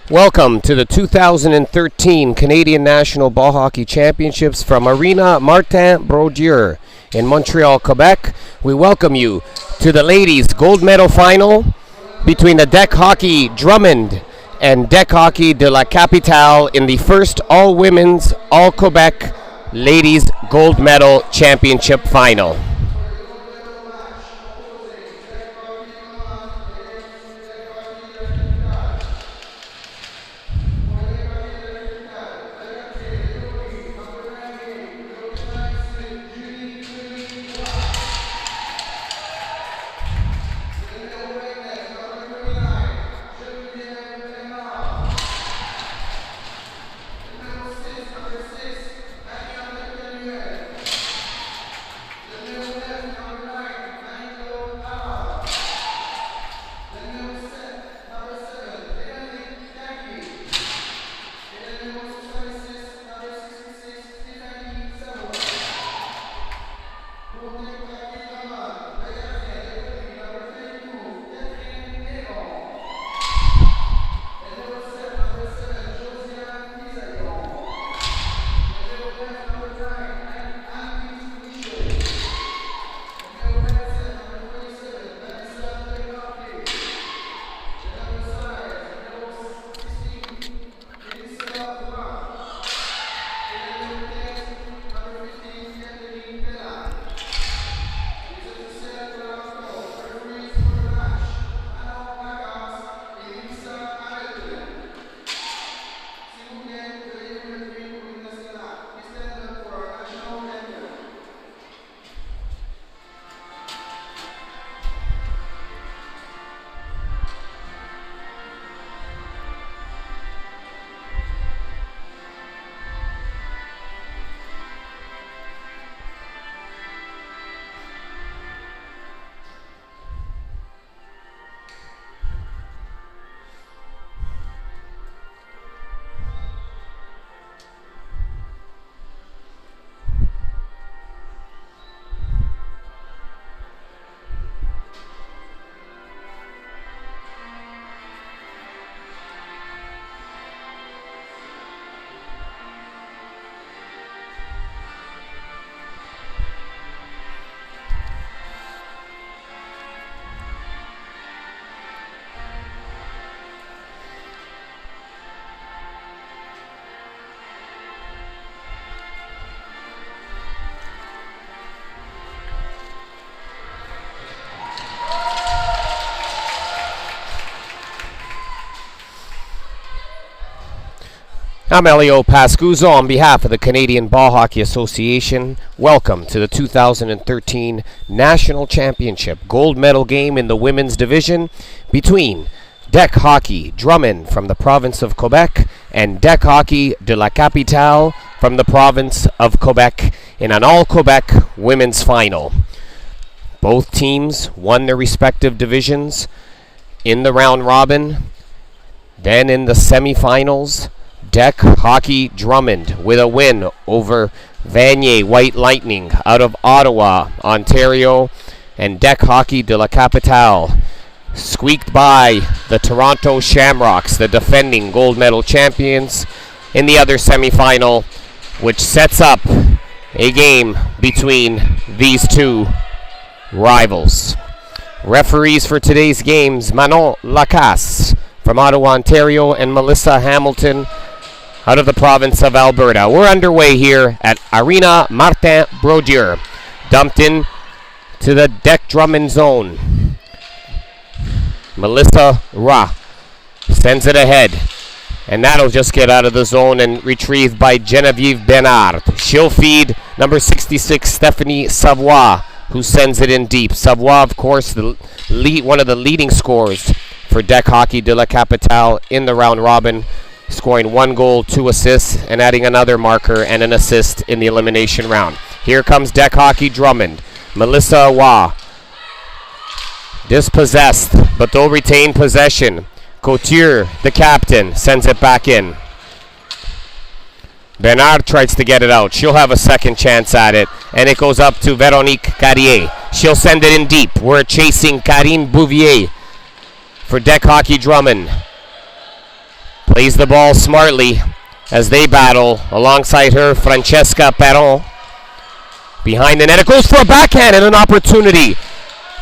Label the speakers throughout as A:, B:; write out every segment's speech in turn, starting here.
A: Welcome to the 2013 Canadian National Ball Hockey Championships from Aréna Martin-Brodeur in Montreal, Quebec. We welcome you to the ladies' gold medal final between the Dekhockey Drummond and Dekhockey de la Capitale in the first all-women's, all-Quebec ladies' gold medal championship final. I'm Elio Pascuzzo on behalf of the Canadian Ball Hockey Association. Welcome to the 2013 National Championship gold medal game in the women's division between Dekhockey Drummond from the province of Quebec and Dekhockey de la Capitale from the province of Quebec in an all-Quebec women's final. Both teams won their respective divisions in the round robin. Then in the semifinals, Dekhockey Drummond with a win over Vanier White Lightning out of Ottawa, Ontario, and Dekhockey de la Capitale squeaked by the Toronto Shamrocks, the defending gold medal champions, in the other semifinal, which sets up a game between these two rivals. Referees for today's games, Manon Lacasse from Ottawa, Ontario, and Melissa Hamilton out of the province of Alberta. We're underway here at Aréna Martin-Brodeur. Dumped in to the Drummond zone. Melissa Ra sends it ahead. And that'll just get out of the zone and retrieved by Genevieve Bernard. She'll feed number 66, Stephanie Savoie, who sends it in deep. Savoie, of course, one of the leading scorers for Dekhockey de la Capitale in the round robin, scoring 1 goal, 2 assists, and adding another marker and an assist in the elimination round. Here comes Dekhockey Drummond. Melissa Wa dispossessed, but they'll retain possession. Couture, the captain, sends it back in. Bernard tries to get it out. She'll have a second chance at it, and it goes up to Véronique Carrier. She'll send it in deep. We're chasing Karine Bouvier for Dekhockey Drummond. Plays the ball smartly as they battle. Alongside her, Francesca Perron. Behind the net, it goes for a backhand and an opportunity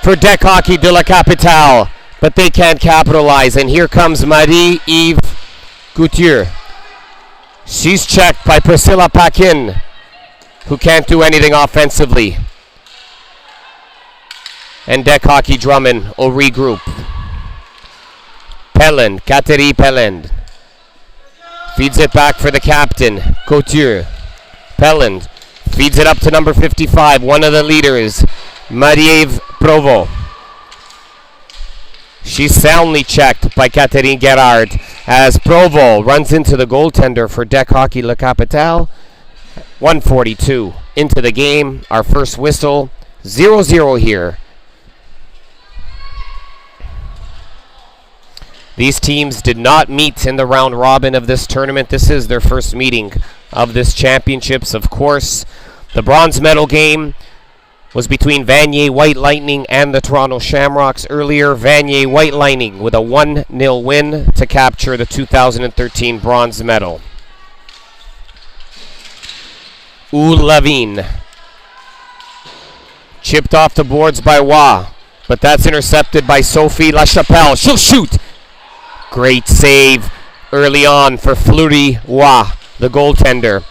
A: for Dekhockey de la Capitale. But they can't capitalize. And here comes Marie-Yves Gauthier. She's checked by Priscilla Paquin, who can't do anything offensively. And Dekhockey Drummond will regroup. Pelland, Kateri Pelland. Feeds it back for the captain, Gauthier. Pelland feeds it up to number 55, one of the leaders, Marie-Yves Provo. She's soundly checked by Catherine Gerard as Provo runs into the goaltender for Dekhockey La Capitale. 1:42 into the game. Our first whistle, 0-0 here. These teams did not meet in the round robin of this tournament. This is their first meeting of this championships. Of course, the bronze medal game was between Vanier White Lightning and the Toronto Shamrocks. Earlier, Vanier White Lightning with a 1-0 win to capture the 2013 bronze medal. Lavigne. Chipped off the boards by Waugh, but that's intercepted by Sophie Lachapelle. She'll shoot! Great save early on for Fleury Waugh, the goaltender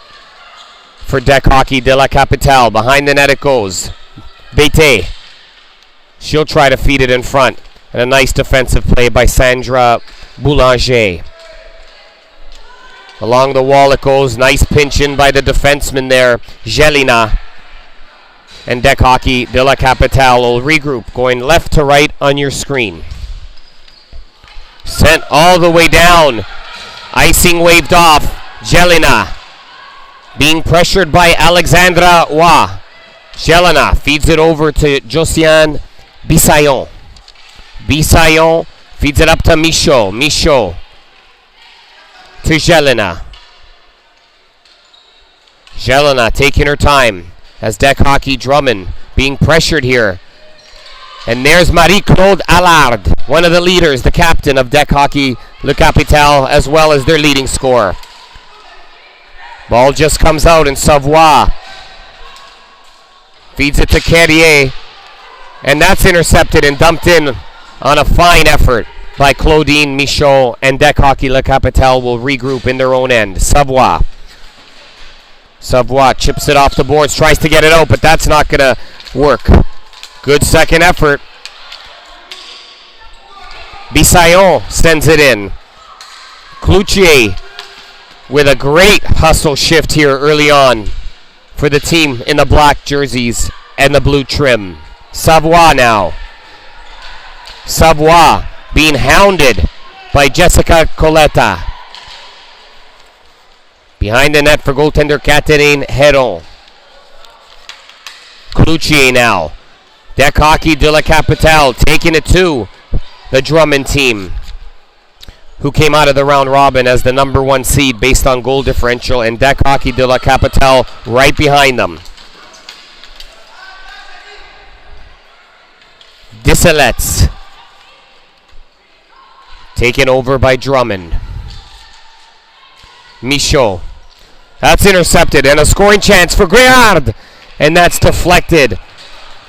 A: for Dekhockey de la Capitale. Behind the net it goes. Bété. She'll try to feed it in front. And a nice defensive play by Sandra Boulanger. Along the wall it goes. Nice pinch in by the defenseman there, Jelena. And Dekhockey de la Capitale will regroup, going left to right on your screen. Sent all the way down. Icing waved off. Jelena being pressured by Alexandra Waugh. Jelena feeds it over to Josiane Bissaillon. Bissaillon feeds it up to Michaud. Michaud to Jelena. Jelena taking her time as Dekhockey Drummond being pressured here. And there's Marie-Claude Allard, one of the leaders, the captain of Dekhockey Le Capitale, as well as their leading scorer. Ball just comes out and Savoie feeds it to Carrier. And that's intercepted and dumped in on a fine effort by Claudine Michaud, and Dekhockey Le Capitale will regroup in their own end. Savoie. Savoie chips it off the boards, tries to get it out, but that's not going to work. Good second effort. Bissaillon sends it in. Cloutier with a great hustle shift here early on for the team in the black jerseys and the blue trim. Savoie now. Savoie being hounded by Jessica Coletta. Behind the net for goaltender Catherine Heron. Cloutier now. Dekhockey de la Capitale taking it to the Drummond team, who came out of the round robin as the number one seed based on goal differential, and Dekhockey de la Capitale right behind them. Disselets taken over by Drummond. Michaud. That's intercepted and a scoring chance for Gréard, and that's deflected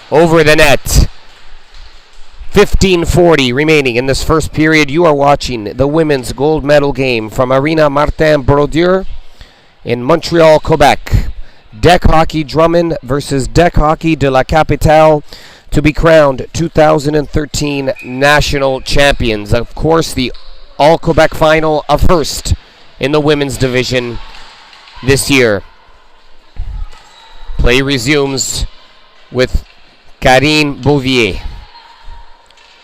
A: over the net. 15:40 remaining in this first period. You are watching the women's gold medal game from Aréna Martin-Brodeur in Montreal, Quebec. Dekhockey Drummond versus Dekhockey de la Capitale to be crowned 2013 national champions. Of course, the All-Quebec final, a first in the women's division this year. Play resumes with Karine Bouvier.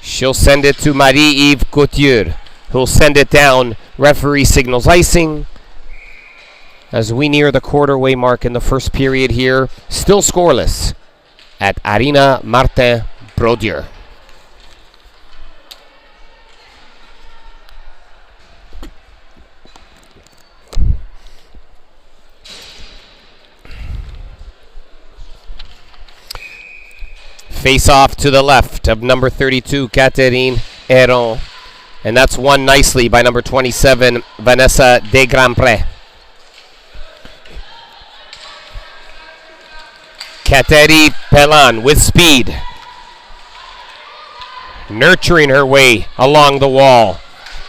A: She'll send it to Marie-Yves Gauthier, who'll send it down. Referee signals icing as we near the quarter-way mark in the first period here. Still scoreless at Aréna Martin-Brodeur. Face off to the left of number 32, Catherine Heron. And that's won nicely by number 27, Vanessa Desgrandpré. Kateri Pelan with speed. Nurturing her way along the wall.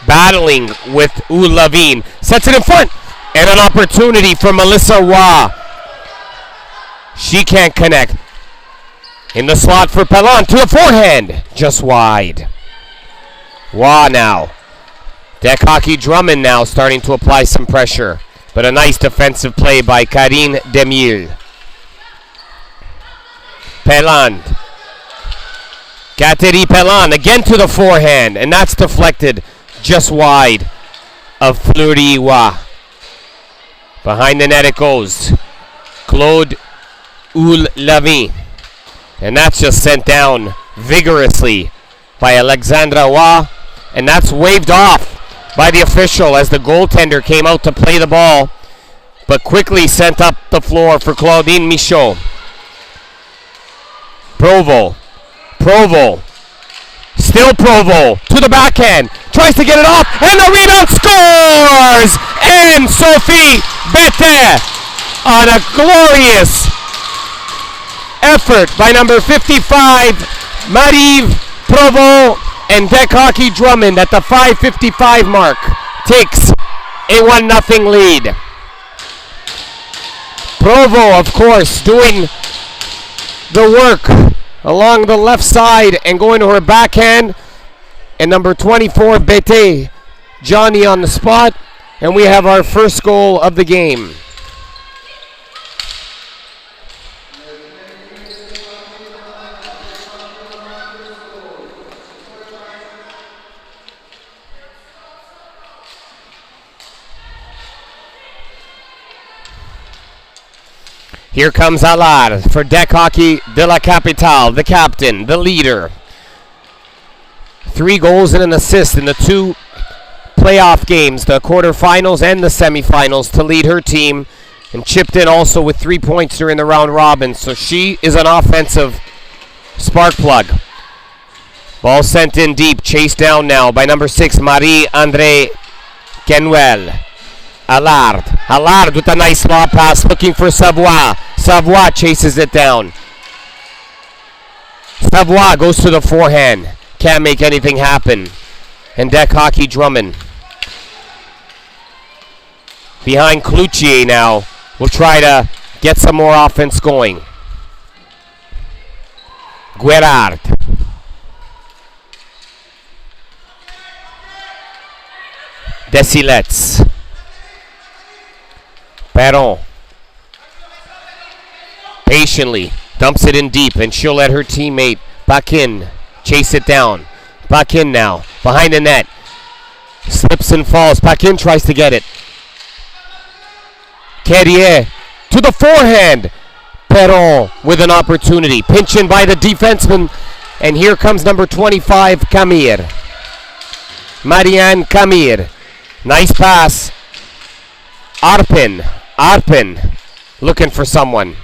A: Battling with Ulavine. Sets it in front. And an opportunity for Melissa Waugh. She can't connect. In the slot for Pelan to a forehand. Just wide. Waugh now. Dekhockey Drummond now starting to apply some pressure. But a nice defensive play by Karine Demille. Pelan. Kateri Pelan again to the forehand. And that's deflected just wide of Fleury Waugh. Behind the net it goes. Claude Ulavine. And that's just sent down vigorously by Alexandra Waugh. And that's waved off by the official as the goaltender came out to play the ball, but quickly sent up the floor for Claudine Michaud. Provo. Still Provo to the backhand. Tries to get it off. And the rebound scores! And Sophie Bette on a glorious effort by number 55, Marie Provo, and Dekhockey Drummond at the 5:55 mark takes a 1-0 lead. Provo, of course, doing the work along the left side and going to her backhand. And number 24, Bete, Johnny on the spot. And we have our first goal of the game. Here comes Allard for Dekhockey de la Capitale, the captain, the leader. 3 goals and an assist in the 2 playoff games, the quarterfinals and the semifinals, to lead her team, and chipped in also with 3 points during the round robin. So she is an offensive spark plug. Ball sent in deep, chased down now by number 6, Marie-André Kenuel. Allard with a nice lob pass looking for Savoie. Savoie chases it down. Savoie goes to the forehand. Can't make anything happen. And Dekhockey Drummond. Behind Cloutier now. Will try to get some more offense going. Guerard. Desilets. Perron patiently dumps it in deep, and she'll let her teammate Bakin chase it down. Bakin now behind the net, slips and falls. Bakin tries to get it. Carrier to the forehand. Perron with an opportunity, pinch in by the defenseman, and here comes number 25, Camille. Marianne Camille. Nice pass. Arpin looking for someone.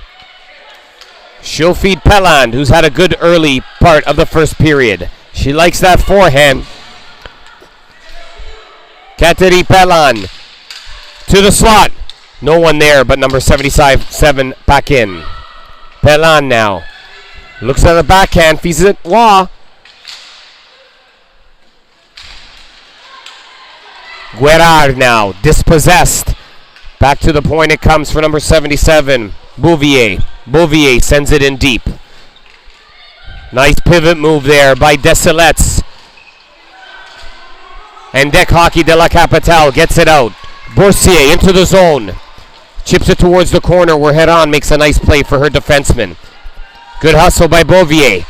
A: She'll feed Peland, who's had a good early part of the first period. She likes that forehand. Kateri Peland to the slot. No one there but number 77 back in. Peland now. Looks at the backhand, feeds it. Waugh. Guerard now, dispossessed. Back to the point it comes for number 77, Bouvier. Bouvier sends it in deep. Nice pivot move there by Desilets. And Dekhockey de la Capitale gets it out. Boursier into the zone. Chips it towards the corner where Heron makes a nice play for her defenseman. Good hustle by Bouvier.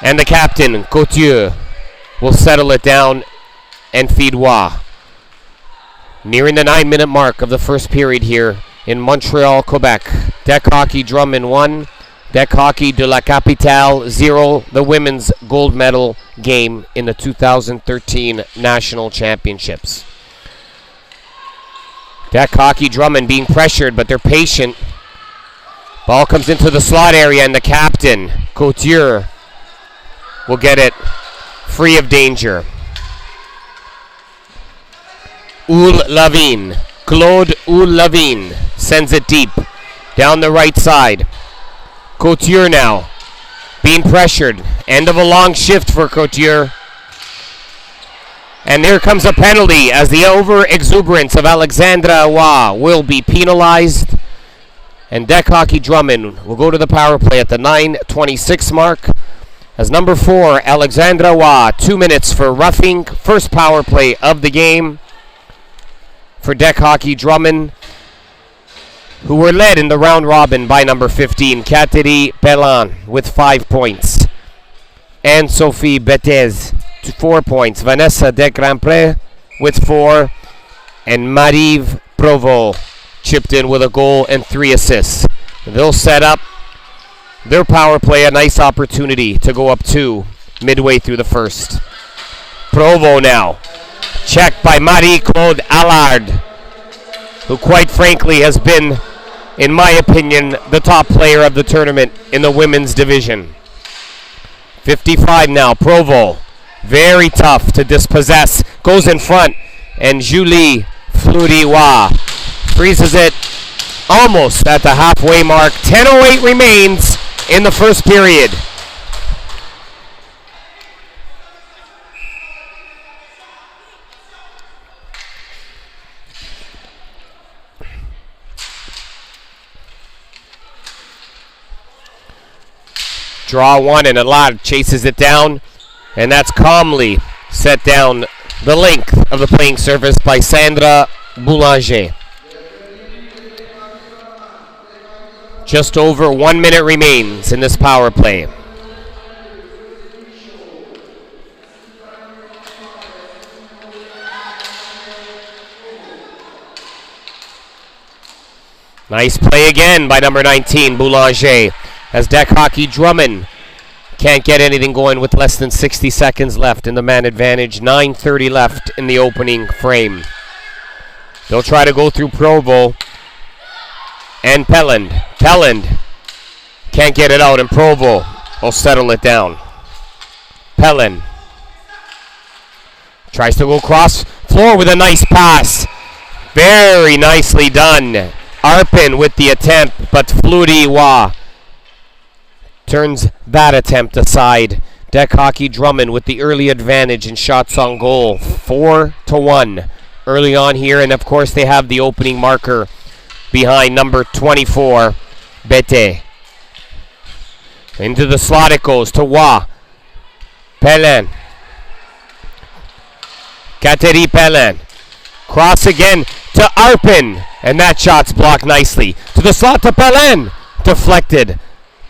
A: And the captain, Couture, will settle it down and feed Waugh. Nearing the 9-minute mark of the first period here in Montreal, Quebec. Dekhockey Drummond 1, Dekhockey de la Capitale 0, the women's gold medal game in the 2013 National Championships. Dekhockey Drummond being pressured, but they're patient. Ball comes into the slot area, and the captain, Couture, will get it free of danger. Claude Lavine sends it deep down the right side. Couture now being pressured. End of a long shift for Couture. And here comes a penalty as the over-exuberance of Alexandra Awa will be penalized. And Dekhockey Drummond will go to the power play at the 9:26 mark. As number 4, Alexandra Awa, 2 minutes for roughing. First power play of the game for Dekhockey Drummond, who were led in the round robin by number 15, Capitale, with 5 points. And Sophie Bethez, 4 points. Vanessa Desgrampré with 4. And Marie Provo chipped in with a goal and 3 assists. They'll set up their power play, a nice opportunity to go up 2 midway through the first. Provo now. Checked by Marie-Claude Allard, who quite frankly has been, in my opinion, the top player of the tournament in the women's division. 55 now, Provo. Very tough to dispossess. Goes in front, and Julie Fluriwa freezes it almost at the halfway mark. 10:08 remains in the first period. Draw one, and Allard chases it down, and that's calmly set down the length of the playing surface by Sandra Boulanger. Just over 1 minute remains in this power play. Nice play again by number 19, Boulanger, as Dekhockey Drummond can't get anything going with less than 60 seconds left in the man advantage. 9:30 left in the opening frame. They'll try to go through Provo and Pelland. Pelland can't get it out, and Provo will settle it down. Pelland tries to go cross floor with a nice pass. Very nicely done. Arpin with the attempt, but Fluriwa turns that attempt aside. Dekhockey Drummond with the early advantage in shots on goal. 4-1 early on here, and of course they have the opening marker behind number 24, Bete. Into the slot it goes to Wa. Pelin. Kateri Pelin. Cross again to Arpin, and that shot's blocked nicely. To the slot to Pelin. Deflected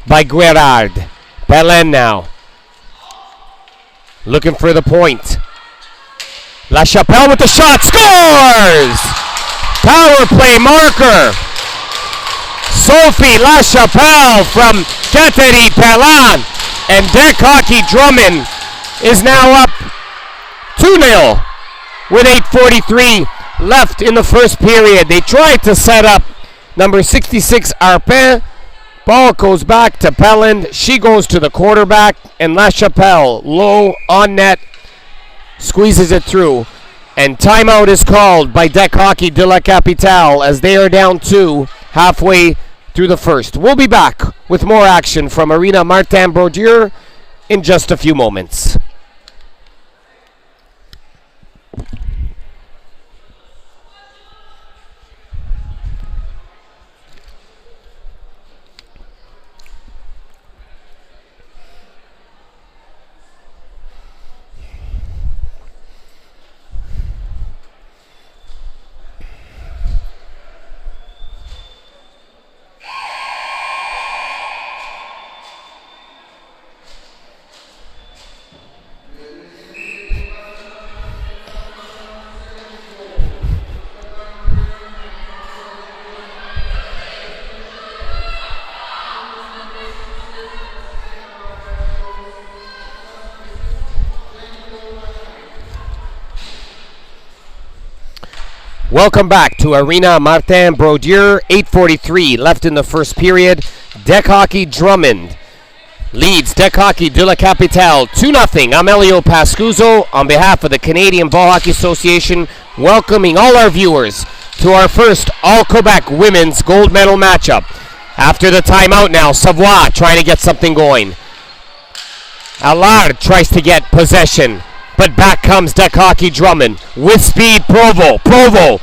A: by Guerard. Pelin now looking for the point. La Chapelle with the shot. Scores! Power play marker. Sophie La Chapelle from Kateri Pelin. And Dekhockey Drummond is now up 2-0 with 8:43 left in the first period. They tried to set up number 66, Arpin. Ball goes back to Pelland. She goes to the quarterback, and La Chapelle, low on net, squeezes it through. And timeout is called by Dekhockey de la Capitale as they are down 2 halfway through the first. We'll be back with more action from Aréna Martin-Brodeur in just a few moments. Welcome back to Aréna Martin-Brodeur. 8:43 left in the first period. Dekhockey Drummond leads Dekhockey de la Capitale 2-0. I'm Elio Pascuzzo on behalf of the Canadian Ball Hockey Association, welcoming all our viewers to our first All-Quebec Women's Gold Medal matchup. After the timeout now, Savoie trying to get something going. Allard tries to get possession, but back comes Dekhockey Drummond with speed. Provo,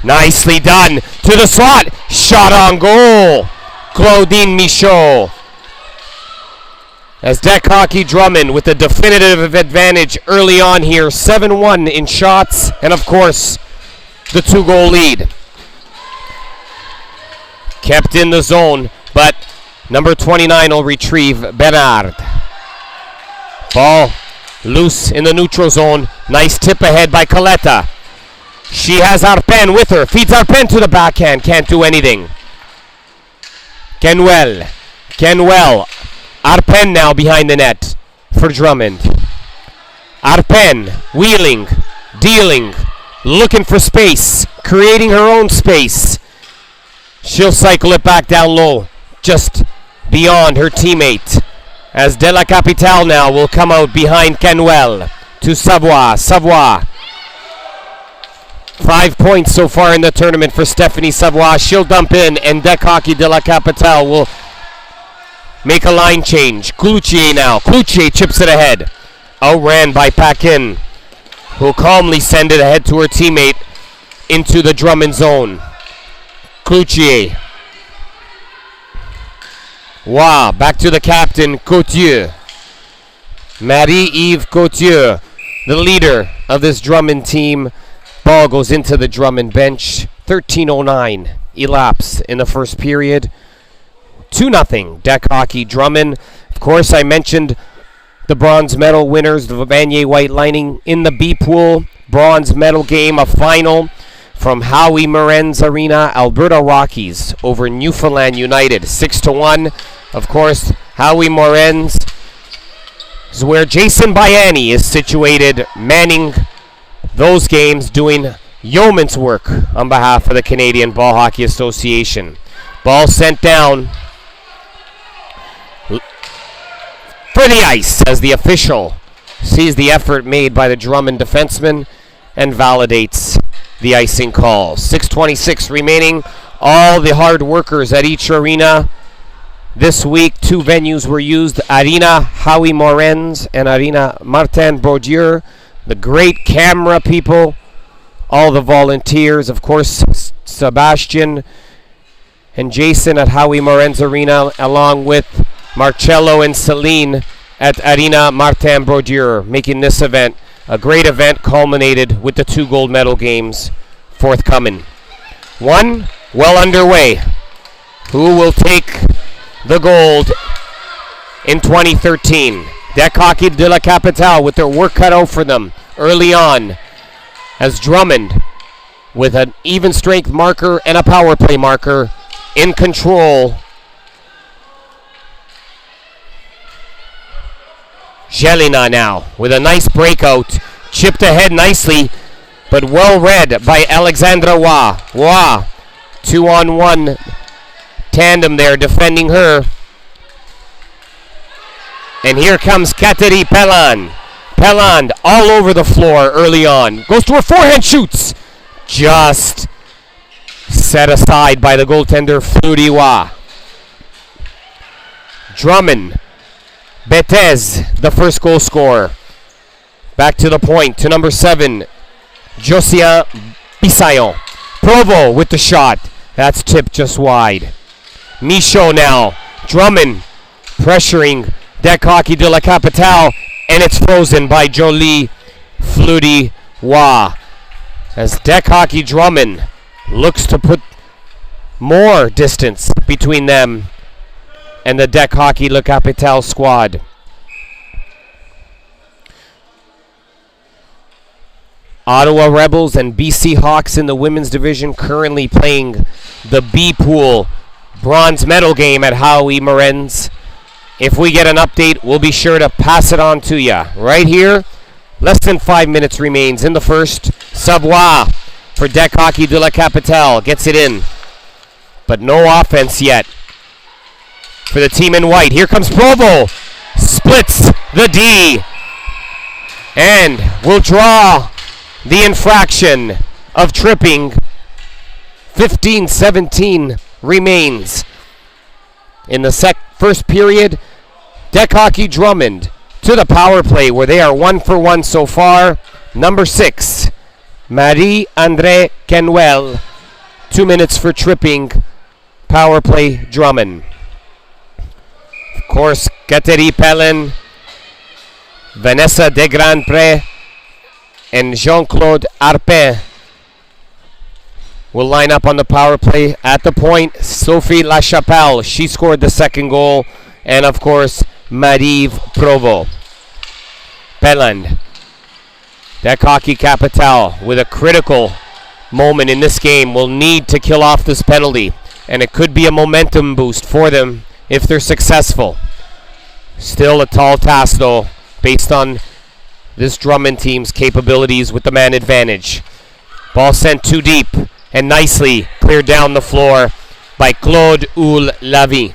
A: nicely done to the slot, shot on goal. Claudine Michaud. As Dekhockey Drummond with a definitive advantage early on here, 7-1 in shots, and of course, the 2-goal lead. Kept in the zone, but number 29 will retrieve Bernard. Ball loose in the neutral zone. Nice tip ahead by Coletta. She has Arpen with her. Feeds Arpen to the backhand. Can't do anything. Kenwell. Arpen now behind the net for Drummond. Arpen wheeling, dealing, looking for space, creating her own space. She'll cycle it back down low, just beyond her teammate. As De La Capitale now will come out behind Kenwell to Savoie. 5 points so far in the tournament for Stephanie Savoie. She'll dump in, and Dekhockey de la Capitale will make a line change. Cloutier now. Cloutier chips it ahead. Outran by Paquin, who'll calmly send it ahead to her teammate into the Drummond zone. Cloutier. Wow, back to the captain, Cotieux. Marie-Yves Cotieux, the leader of this Drummond team. Ball goes into the Drummond bench. 13:09 elapsed in the first period. 2-0 Dekhockey Drummond. Of course, I mentioned the bronze medal winners, the Vanier White Lining in the B pool. Bronze medal game, a final from Howie Morenz Aréna, Alberta Rockies over Newfoundland United, 6-1. Of course, Howie Morenz is where Jason Bayani is situated, manning those games, doing yeoman's work on behalf of the Canadian Ball Hockey Association. Ball sent down for the ice as the official sees the effort made by the Drummond defenseman and validates the icing call. 6:26 remaining. All the hard workers at each arena this week. 2 venues were used: Aréna Howie Morenz and Aréna Martin-Brodeur. The great camera people, all the volunteers, of course, Sebastian and Jason at Howie Morenz Aréna, along with Marcello and Celine at Aréna Martin-Brodeur, making this event a great event, culminated with the 2 gold medal games forthcoming. One well underway. Who will take the gold in 2013? Dekhockey de la Capitale with their work cut out for them early on, as Drummond with an even strength marker and a power play marker in control. Jelena now with a nice breakout, chipped ahead nicely, but well read by Alexandra Waugh. 2-on-1 tandem there defending her. And here comes Kateri Pelland. Pelland all over the floor early on. Goes to her forehand, shoots. Just set aside by the goaltender, Fleury-Waugh. Drummond. Betez, the first goal scorer. Back to the point to number 7, Josiane Bissaillon. Provo with the shot. That's tipped just wide. Michaud now. Drummond pressuring Dekhockey de la Capitale, and it's frozen by Jolie Fleury-Waugh. As Dekhockey Drummond looks to put more distance between them and the Dekhockey de la Capitale squad. Ottawa Rebels and BC Hawks in the women's division currently playing the B pool bronze medal game at Howie Morenz. If we get an update, we'll be sure to pass it on to you. Right here, less than 5 minutes remains in the first. Savoie for Dekhockey de la Capitale gets it in, but no offense yet for the team in white. Here comes Provo. splits the D and will draw the infraction of tripping. 15-17 remains in the first period. Dekhockey Drummond to the power play where they are 1 for 1 so far. Number 6, Marie-André Kenwell. 2 minutes for tripping. Power play Drummond. Of course, Catherine Pellin, Vanessa Degrandpré, and Jean-Claude Arpin will line up on the power play. At the point, Sophie Lachapelle, she scored the second goal. And of course, Marie Provo. Pellin. Dekhockey Capitale with a critical moment in this game will need to kill off this penalty. And it could be a momentum boost for them if they're successful. Still a tall task though, based on this Drummond team's capabilities with the man advantage. Ball sent too deep and nicely cleared down the floor by Claude Houle-Lavie.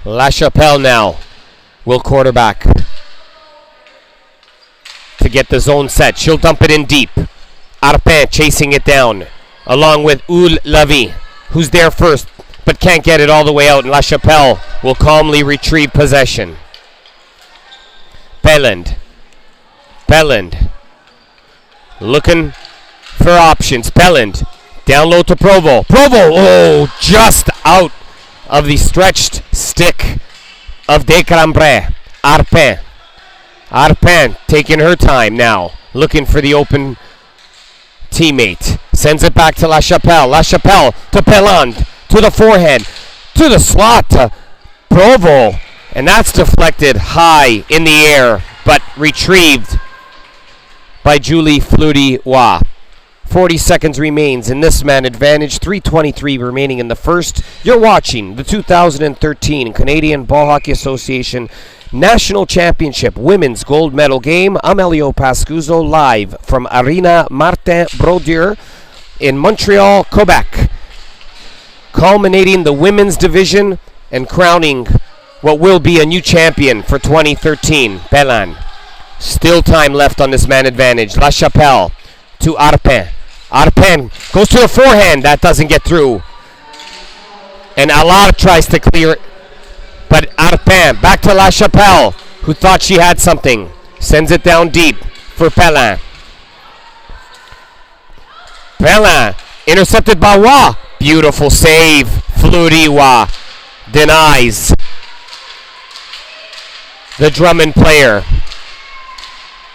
A: Lachapelle now will quarterback to get the zone set. She'll dump it in deep. Arpin chasing it down along with Houle-Lavie, who's there first but can't get it all the way out, and Lachapelle will calmly retrieve possession. Pellin looking for options. Pellin down low to Provo. Oh, just out of the stretched stick of Degrandpré. Arpin taking her time now, looking for the open teammate. Sends it back to Lachapelle. Lachapelle to Pellin, to the forehand, to the slot to Provo. And that's deflected high in the air, but retrieved by Julie Fleury-Roy. 40 seconds remains in this man advantage. 3:23 remaining in the first. You're watching the 2013 Canadian Ball Hockey Association National Championship Women's Gold Medal Game. I'm Elio Pascuzzo, live from Aréna Martin-Brodeur in Montreal, Quebec. Culminating the women's division and crowning what will be a new champion for 2013, Pellin. Still time left on this man advantage. Lachapelle to Arpin. Arpin goes to the forehand. That doesn't get through. And Allard tries to clear it. But Arpin back to Lachapelle, who thought she had something. Sends it down deep for Pellin. Pellin intercepted by Roy. Beautiful save. Fleury-Roy denies the Drummond player.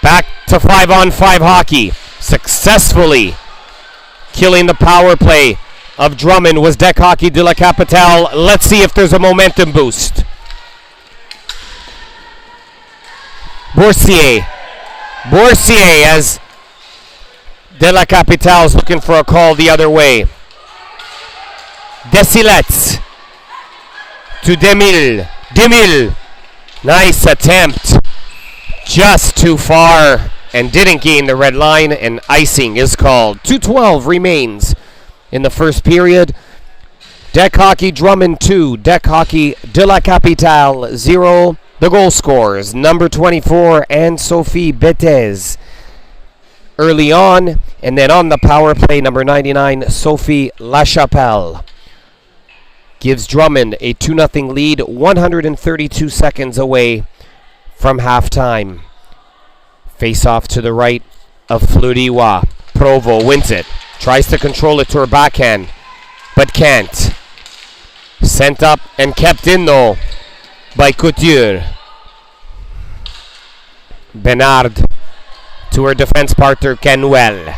A: Back to 5-on-5 hockey. Successfully killing the power play of Drummond was Dekhockey de la Capitale. Let's see if there's a momentum boost. Boursier as de la Capitale is looking for a call the other way. Desilets to Demille. Nice attempt. Just too far and didn't gain the red line, and icing is called. 2:12 remains in the first period. Dekhockey Drummond 2, Dekhockey de la Capitale 0. The goal scorers, number 24 Anne-Sophie Bethez early on, and then on the power play, number 99 Sophie Lachapelle. Gives Drummond a 2-0 lead, 132 seconds away from halftime. Face off to the right of Fleury-Roy. Provo wins it. Tries to control it to her backhand, but can't. Sent up and kept in though by Couture. Bernard to her defense partner Kenwell.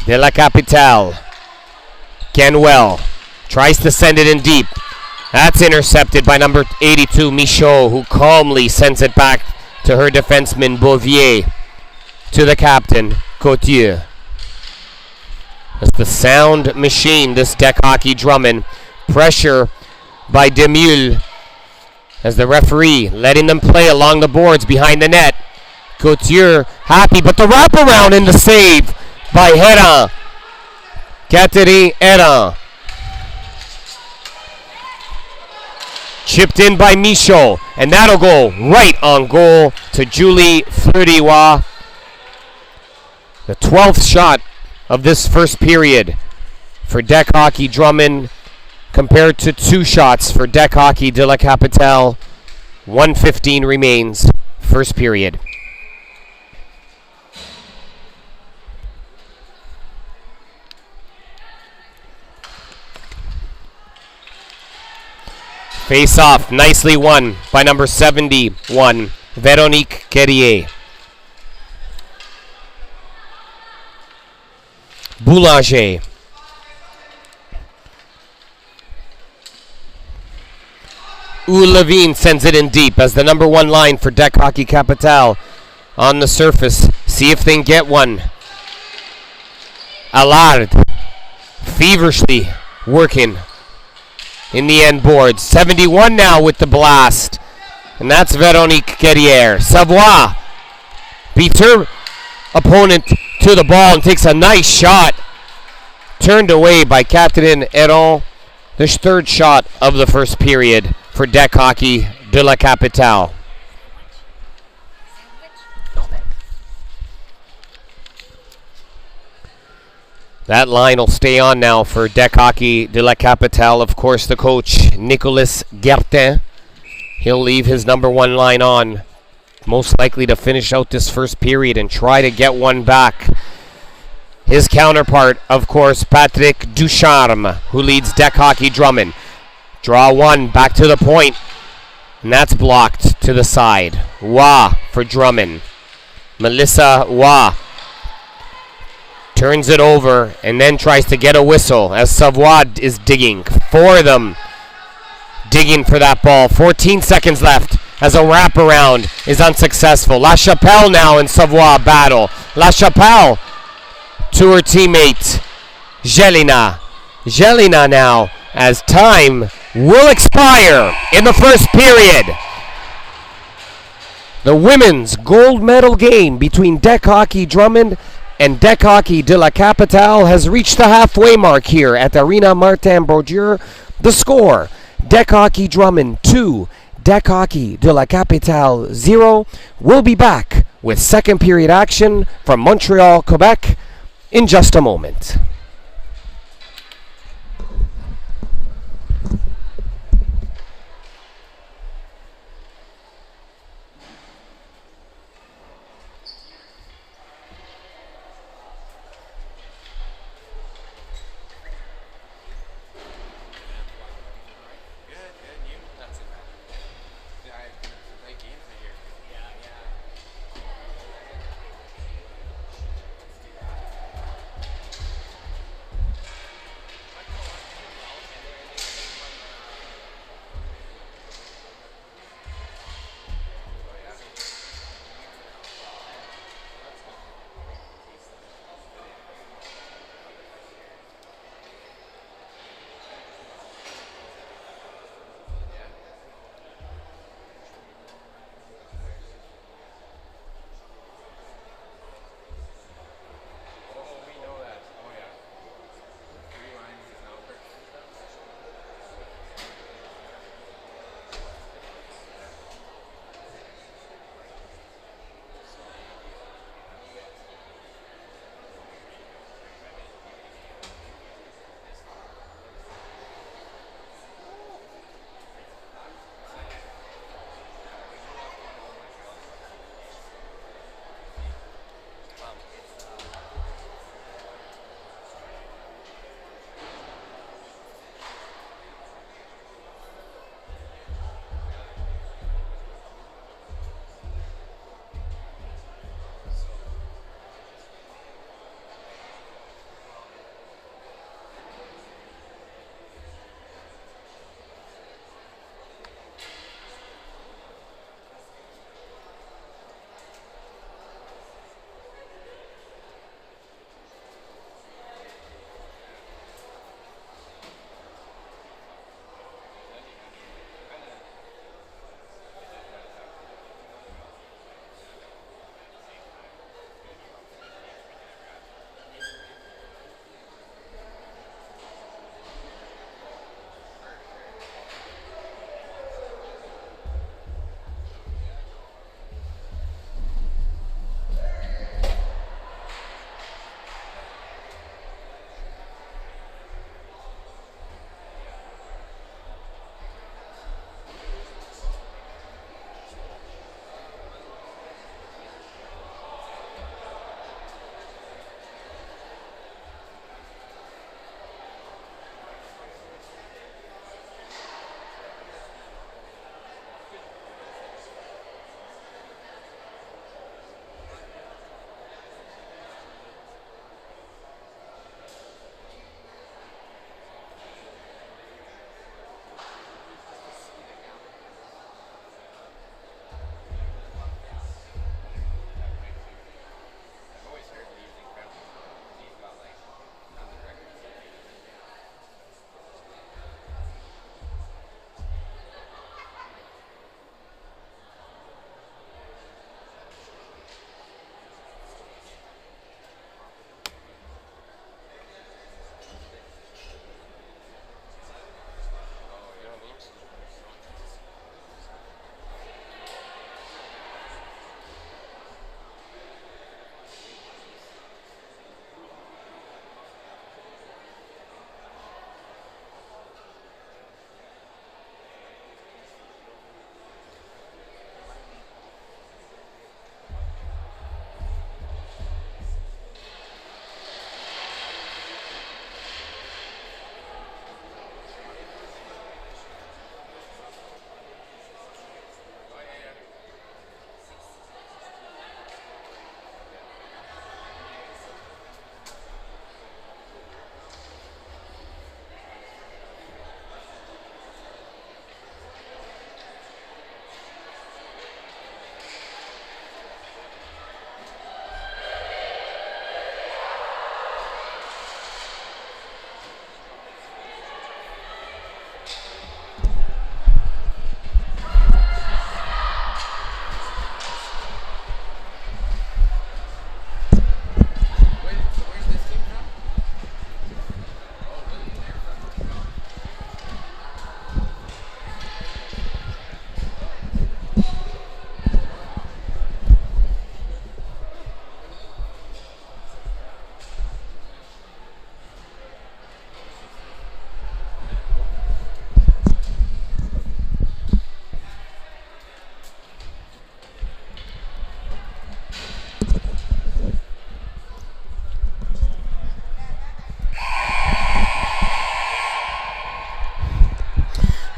A: De la Capitale. Kenwell tries to send it in deep. That's intercepted by number 82 Michaud, who calmly sends it back to her defenseman Bouvier. To the captain Couture. It's the sound machine, this Dekhockey Drummond. Pressure by Demille as the referee letting them play along the boards behind the net. Couture happy, but the wraparound in the save by Hera. Catherine Eran. Chipped in by Michaud, and that'll go right on goal to Julie Fleury-Roy. The 12th shot of this first period for Dekhockey Drummond, compared to 2 shots for Dekhockey de la Capitale. 1:15 remains, first period. Face off, nicely won by number 71, Véronique Guerrier. Boulanger. Levine sends it in deep as the number 1 line for Dekhockey Capitale on the surface. See if they can get one. Allard feverishly working in the end boards. 71 now with the blast. And that's Véronique Guerrier. Savoie beats her opponent to the ball and takes a nice shot. Turned away by Catherine Eran. The 3rd shot of the first period for Dekhockey de la Capitale. That line will stay on now for Dekhockey de la Capitale. Of course, the coach, Nicolas Gertin, he'll leave his number 1 line on, most likely to finish out this first period and try to get one back. His counterpart, of course, Patrick Ducharme, who leads Dekhockey Drummond. Draw 1, back to the point, and that's blocked to the side. Wah for Drummond. Melissa Wah turns it over and then tries to get a whistle as Savoie is digging. 4 of them digging for that ball. 14 seconds left as a wraparound is unsuccessful. La Chapelle now in Savoie battle. La Chapelle to her teammate Jelena. Jelena now as time will expire in the first period. The women's gold medal game between Dekhockey Drummond and Dekhockey de la Capitale has reached the halfway mark here at Aréna Martin-Brodeur. The score, Dekhockey Drummond 2, Dekhockey de la Capitale 0. We'll be back with second period action from Montreal, Quebec in just a moment.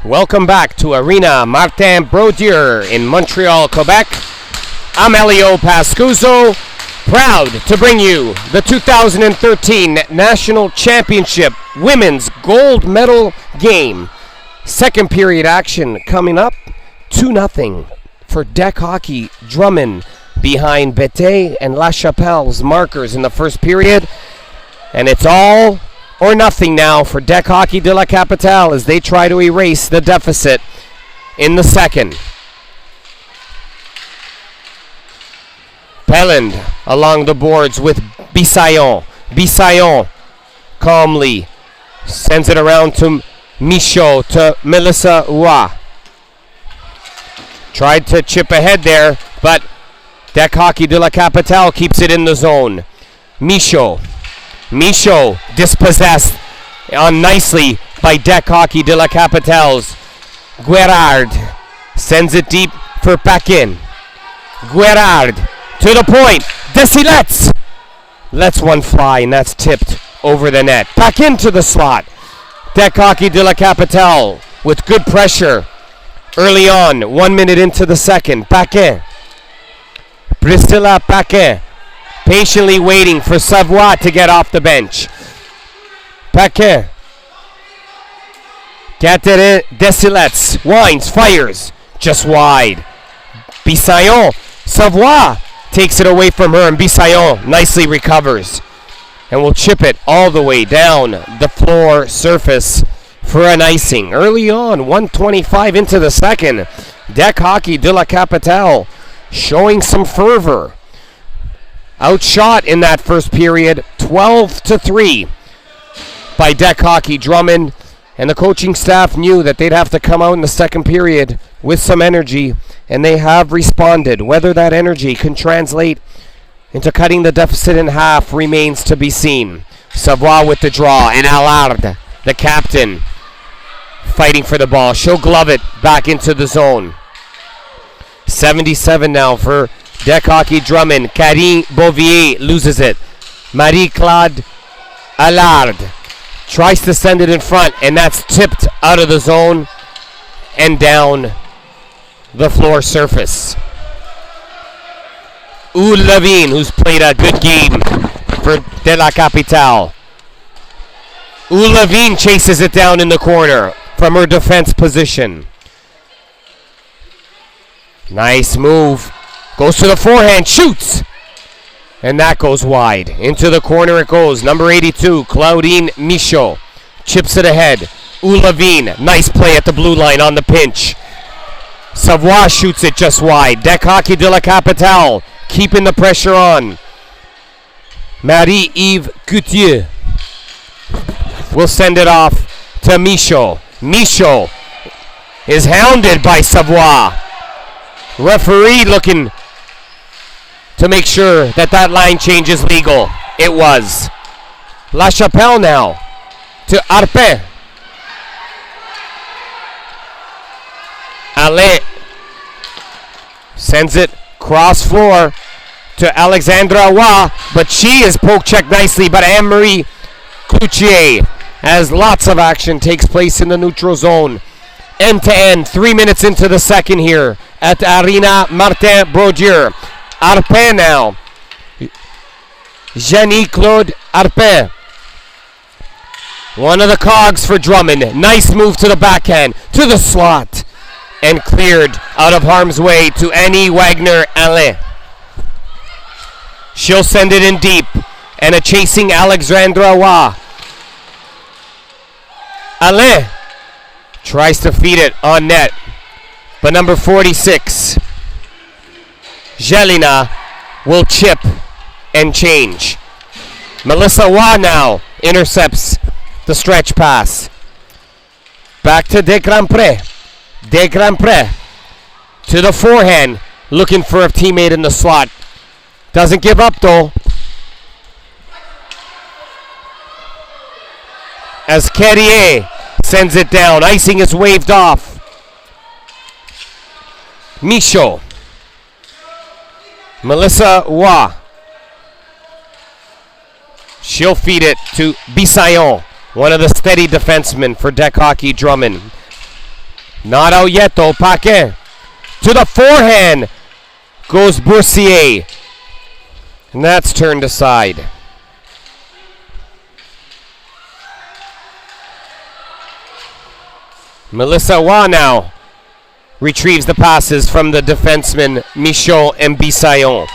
A: Welcome back to Aréna Martin-Brodeur in Montreal, Quebec. I'm Elio Pascuzzo, proud to bring you the 2013 National Championship Women's Gold Medal Game. Second period action coming up, 2-0 for Dekhockey Drummond behind Bete and La Chapelle's markers in the first period. And it's all or nothing now for Dekhockey de la Capitale as they try to erase the deficit in the second. Pelland along the boards with Bissayon. Bissayon calmly sends it around to Michaud, to Melissa Roy. Tried to chip ahead there, but Dekhockey de la Capitale keeps it in the zone. Michaud dispossessed on nicely by Dekhockey de la Capitale's. Guerard sends it deep for Paquin. Guerard to the point. Desilets lets one fly, and that's tipped over the net. Paquin to the slot. Dekhockey de la Capitale with good pressure early on, 1 minute into the second. Paquin. Priscilla Paquin patiently waiting for Savoie to get off the bench. Paquin. Catherine Desilets winds, fires, just wide. Bissayon. Savoie takes it away from her, and Bissayon nicely recovers and will chip it all the way down the floor surface for an icing. Early on, 1:25 into the second, Dekhockey de la Capitale showing some fervor. Outshot in that first period, 12-3 by Dekhockey Drummond, and the coaching staff knew that they'd have to come out in the second period with some energy, and they have responded. Whether that energy can translate into cutting the deficit in half remains to be seen. Savoie with the draw, and Allard, the captain, fighting for the ball. She'll glove it back into the zone. 77 now for Dekhockey Drummond. Karine Bouvier loses it. Marie-Claude Allard tries to send it in front, and that's tipped out of the zone and down the floor surface. Oud Levine, who's played a good game for De La Capitale. Oud Levine chases it down in the corner from her defense position. Nice move. Goes to the forehand, shoots! And that goes wide. Into the corner it goes. Number 82, Claudine Michaud. Chips it ahead. Oud Levine, nice play at the blue line on the pinch. Savoie shoots it just wide. Dekhockey de la Capitale keeping the pressure on. Marie-Yves Coutier will send it off to Michaud. Michaud is hounded by Savoie. Referee looking to make sure that that line change is legal. It was. La Chapelle now to Arpin. Alain sends it cross floor to Alexandra Roy, but she is poke checked nicely by Anne-Marie Cloutier as lots of action takes place in the neutral zone. End to end, 3 minutes into the second here at Aréna Martin-Brodeur. Arpin now. Jeannie-Claude Arpin. One of the cogs for Drummond. Nice move to the backhand, to the slot, and cleared out of harm's way to Annie Wagner-Alain. She'll send it in deep, and a chasing Alexandra Roy. Alain tries to feed it on net, but number 46, Jelena, will chip and change. Melissa Roy now intercepts the stretch pass. Back to Desgrandpré. Desgrandpré to the forehand, looking for a teammate in the slot. Doesn't give up though, as Carrier sends it down. Icing is waved off. Michaud. Melissa Roy. She'll feed it to Bissayon, one of the steady defensemen for Dekhockey Drummond. Not out yet though. Paquin to the forehand goes Boursier. And that's turned aside. Melissa Waugh now retrieves the passes from the defensemen Michaud and Bissaillon.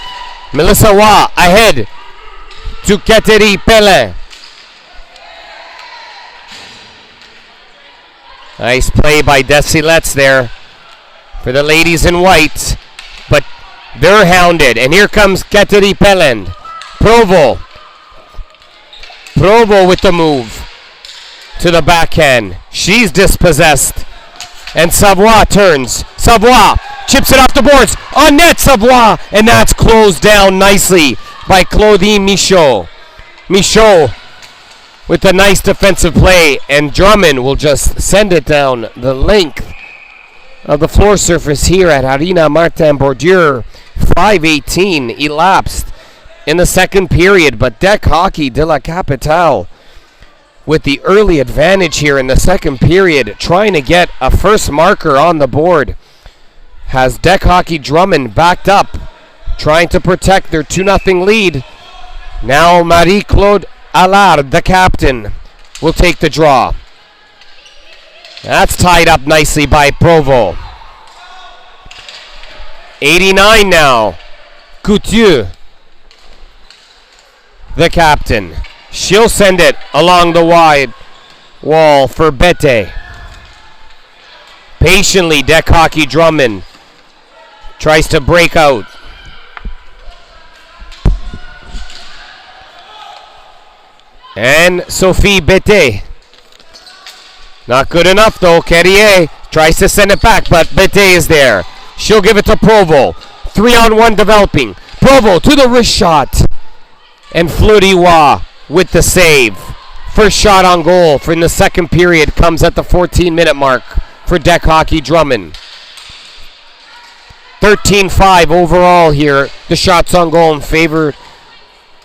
A: Melissa Waugh ahead to Catherine Pelin. Nice play by Desilets there for the ladies in white, but they're hounded. And here comes Catherine Pelin. Provo with the move to the backhand. She's dispossessed. And Savoie turns. Savoie chips it off the boards. On net, Savoie. And that's closed down nicely by Claudine Michaud. Michaud with a nice defensive play. And Drummond will just send it down the length of the floor surface here at Aréna Martin-Brodeur. 5:18 elapsed in the second period. But Dekhockey de la Capitale with the early advantage here in the second period, trying to get a first marker on the board. Has Dekhockey Drummond backed up, trying to protect their 2-0 lead. Now Marie-Claude Allard, the captain, will take the draw. That's tied up nicely by Provo. 89 now. Couture, the captain. She'll send it along the wide wall for Bete. Patiently, Dekhockey Drummond tries to break out. And Sophie Bete. Not good enough though. Carrier tries to send it back, but Bete is there. She'll give it to Provo. 3-on-1 developing. Provo to the wrist shot. And Fleury Waugh with the save. First shot on goal for in the second period comes at the 14-minute mark for Dekhockey Drummond. 13-5 overall here. The shots on goal in favor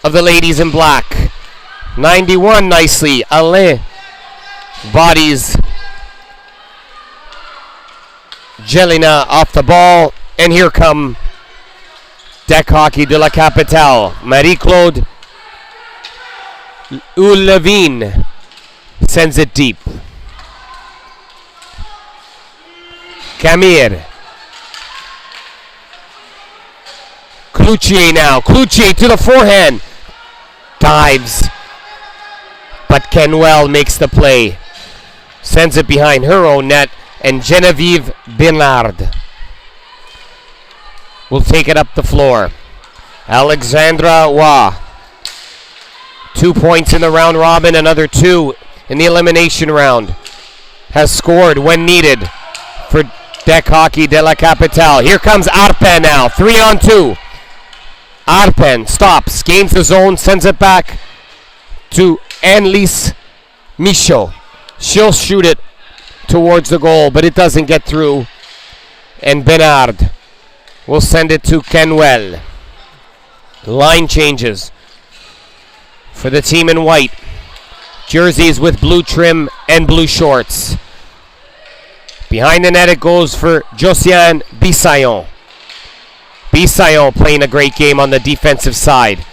A: of the ladies in black. 91 nicely. Alain bodies Jelena off the ball. And here come Dekhockey de la Capitale. Marie-Claude Levine sends it deep. Camille. Cloutier now. Cloutier to the forehand. Dives. But Kenwell makes the play. Sends it behind her own net. And Genevieve Bernard will take it up the floor. Alexandra Waugh. 2 points in the round robin, another 2 in the elimination round. Has scored when needed for Dekhockey de la Capitale. Here comes Arpen now, 3-on-2. Arpen stops, gains the zone, sends it back to Annelise Michaud. She'll shoot it towards the goal, but it doesn't get through. And Bernard will send it to Kenwell. Line changes for the team in white. Jerseys with blue trim and blue shorts. Behind the net it goes for Josiane Bissaillon. Bissaillon playing a great game on the defensive side.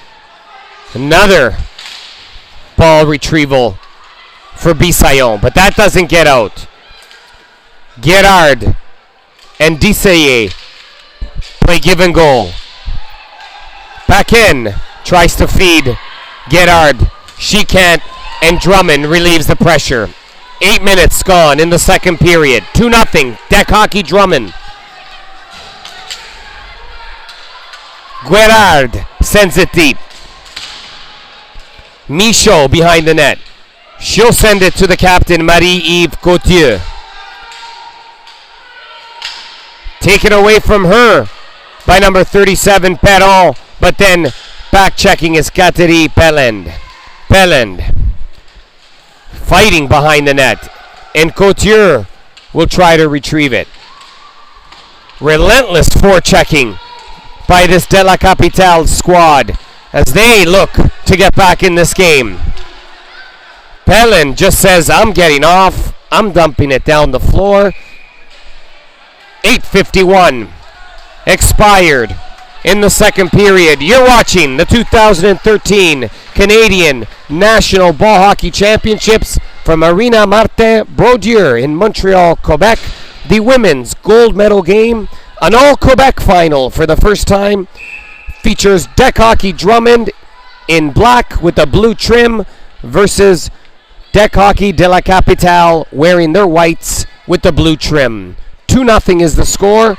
A: Another ball retrieval for Bissaillon, but that doesn't get out. Gerard and Disseye play give and goal. Back in, tries to feed Gerard. She can't, and Drummond relieves the pressure. 8 minutes gone in the second period. 2-0, Dekhockey Drummond. Gerard sends it deep. Michaud behind the net. She'll send it to the captain, Marie-Yves Gauthier. Taken away from her by number 37, Perron, but then back checking is Catherine Pelin. Pelin fighting behind the net, and Gauthier will try to retrieve it. Relentless forechecking by this De La Capitale squad as they look to get back in this game. Pelin just says, I'm getting off, I'm dumping it down the floor, 8:51 expired in the second period. You're watching the 2013 Canadian National Ball Hockey Championships from Aréna Martin-Brodeur in Montreal, Quebec. The women's gold medal game, an all-Quebec final for the first time, features Dekhockey Drummond in black with a blue trim versus Dekhockey de la Capitale wearing their whites with the blue trim. 2-0 is the score.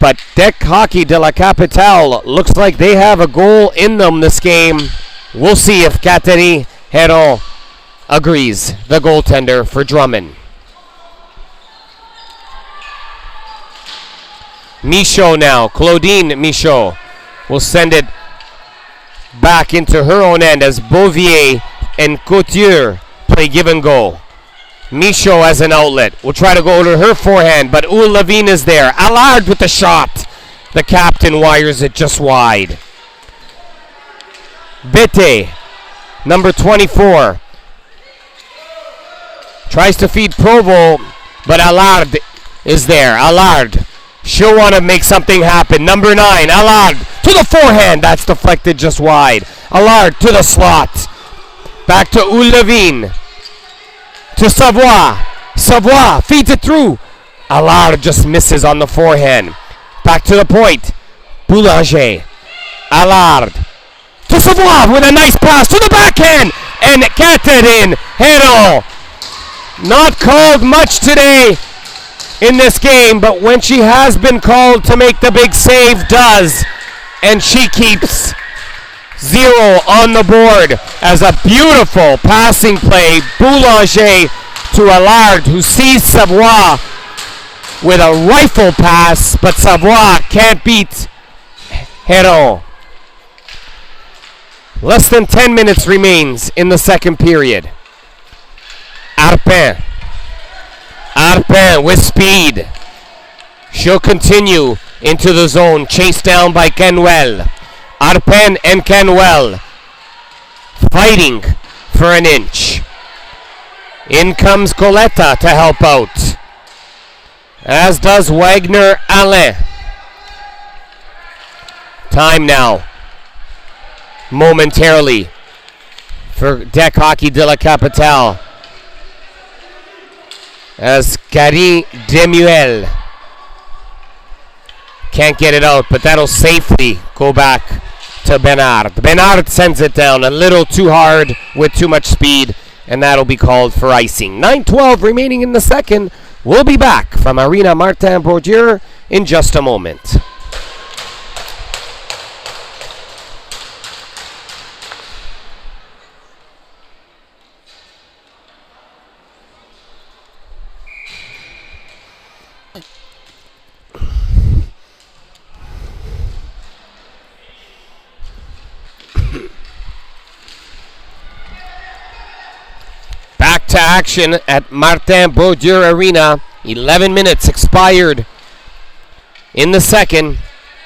A: But Dekhockey de la Capitale looks like they have a goal in them this game. We'll see if Catherine Heron agrees, the goaltender for Drummond. Michaud now, Claudine Michaud will send it back into her own end as Bouvier and Couture play give and go. Michaud as an outlet will try to go to her forehand, but Levine is there. Allard with the shot. The captain wires it just wide. Bete, number 24, tries to feed Provo, but Allard is there. Allard, she'll want to make something happen. Number 9, Allard to the forehand. That's deflected just wide. Allard to the slot. Back to Levine. To Savoie. Savoie feeds it through. Allard just misses on the forehand. Back to the point. Boulanger. Allard. To Savoie with a nice pass to the backhand. And Catherine Heron. Not called much today in this game, but when she has been called to make the big save, does. And she keeps 0 on the board as a beautiful passing play. Boulanger to Allard, who sees Savoie with a rifle pass, but Savoie can't beat Heron. Less than 10 minutes remains in the second period. Arpin. Arpin with speed. She'll continue into the zone, chased down by Canwell. Arpin and Canwell fighting for an inch. In comes Coletta to help out, as does Wagner Alain. Time now, momentarily, for Dekhockey de la Capitale, as Carrie Demuel can't get it out, but that'll safely go back to Bernard. Bernard sends it down a little too hard with too much speed, and that'll be called for icing. 9:12 remaining in the second. We'll be back from Aréna Martin-Brodeur in just a moment. To action at Martin-Brodeur Arena. 11 minutes expired in the second.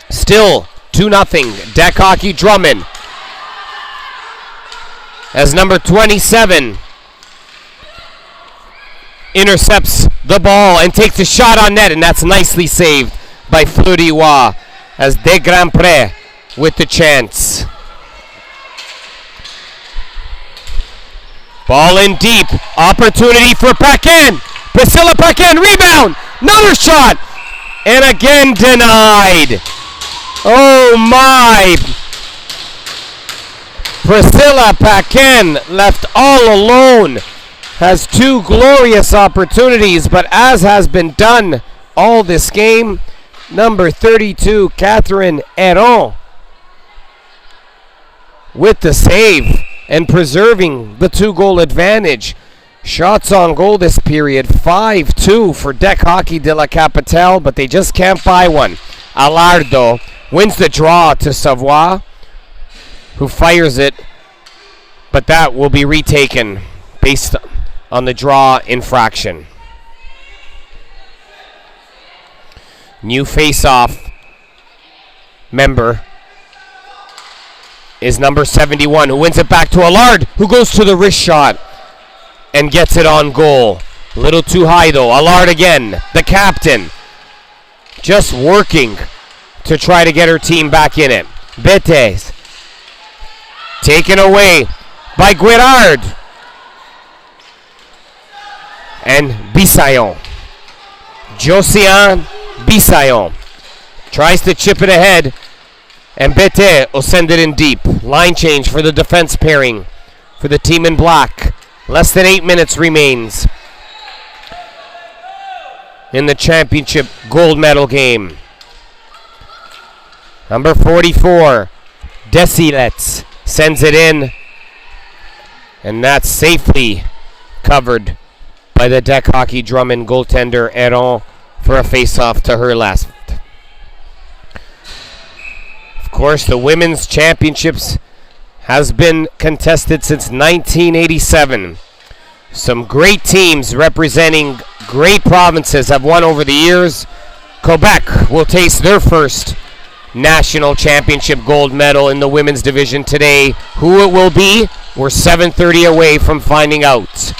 A: Still 2-0. Dekhockey Drummond as number 27 intercepts the ball and takes a shot on net, and that's nicely saved by Fleury-Roy as De Grandpré with the chance. Ball in deep. Opportunity for Paquin. Priscilla Paquin. Rebound. Another shot. And again denied. Oh my. Priscilla Paquin left all alone. Has 2 glorious opportunities, but as has been done all this game, number 32, Catherine Heron, with the save and preserving the 2-goal advantage. Shots on goal this period, 5-2 for Dekhockey de la Capitale, but they just can't buy one. Allardo wins the draw to Savoie, who fires it, but that will be retaken based on the draw infraction. New face-off member is number 71, who wins it back to Allard, who goes to the wrist shot and gets it on goal. A little too high though. Allard again, the captain, just working to try to get her team back in it. Betes taken away by Guerard. And Bisayon. Josiane Bisayon tries to chip it ahead. And Bete will send it in deep. Line change for the defense pairing for the team in black. Less than 8 minutes remains in the championship gold medal game. Number 44, Desilets, sends it in. And that's safely covered by the Dekhockey Drummond goaltender Heron for a face-off to her left. Of course, the women's championships has been contested since 1987. Some great teams representing great provinces have won over the years. Quebec will taste their first national championship gold medal in the women's division today. Who it will be, we're 7:30 away from finding out.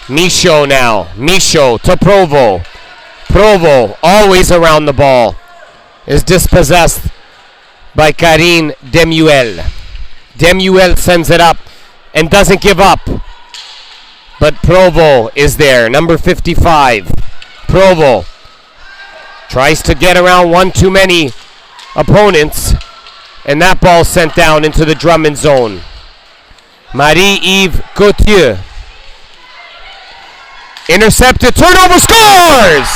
A: Michaud now. Michaud to Provo. Provo, always around the ball, is dispossessed by Karine Demuel. Demuel sends it up and doesn't give up. But Provo is there, number 55. Provo tries to get around one too many opponents, and that ball sent down into the Drummond zone. Marie-Yves Gauthier. Intercepted, turnover, scores!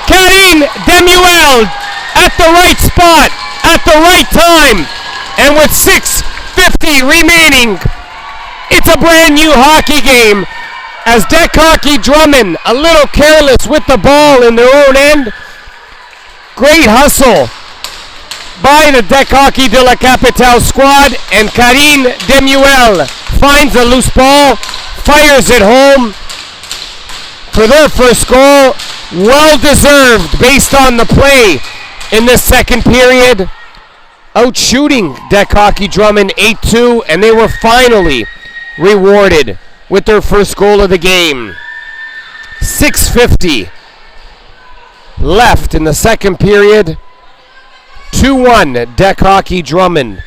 A: Karine Demuel at the right spot, at the right time, and with 6:50 remaining, it's a brand new hockey game as Dekhockey Drummond a little careless with the ball in their own end. Great hustle by the Dekhockey de la Capitale squad, and Karine Demuel finds a loose ball, fires it home for their first goal. Well deserved based on the play in the second period. Outshooting Dekhockey Drummond 8-2, and they were finally rewarded with their first goal of the game. 6:50 left in the second period. 2-1 Dekhockey Drummond.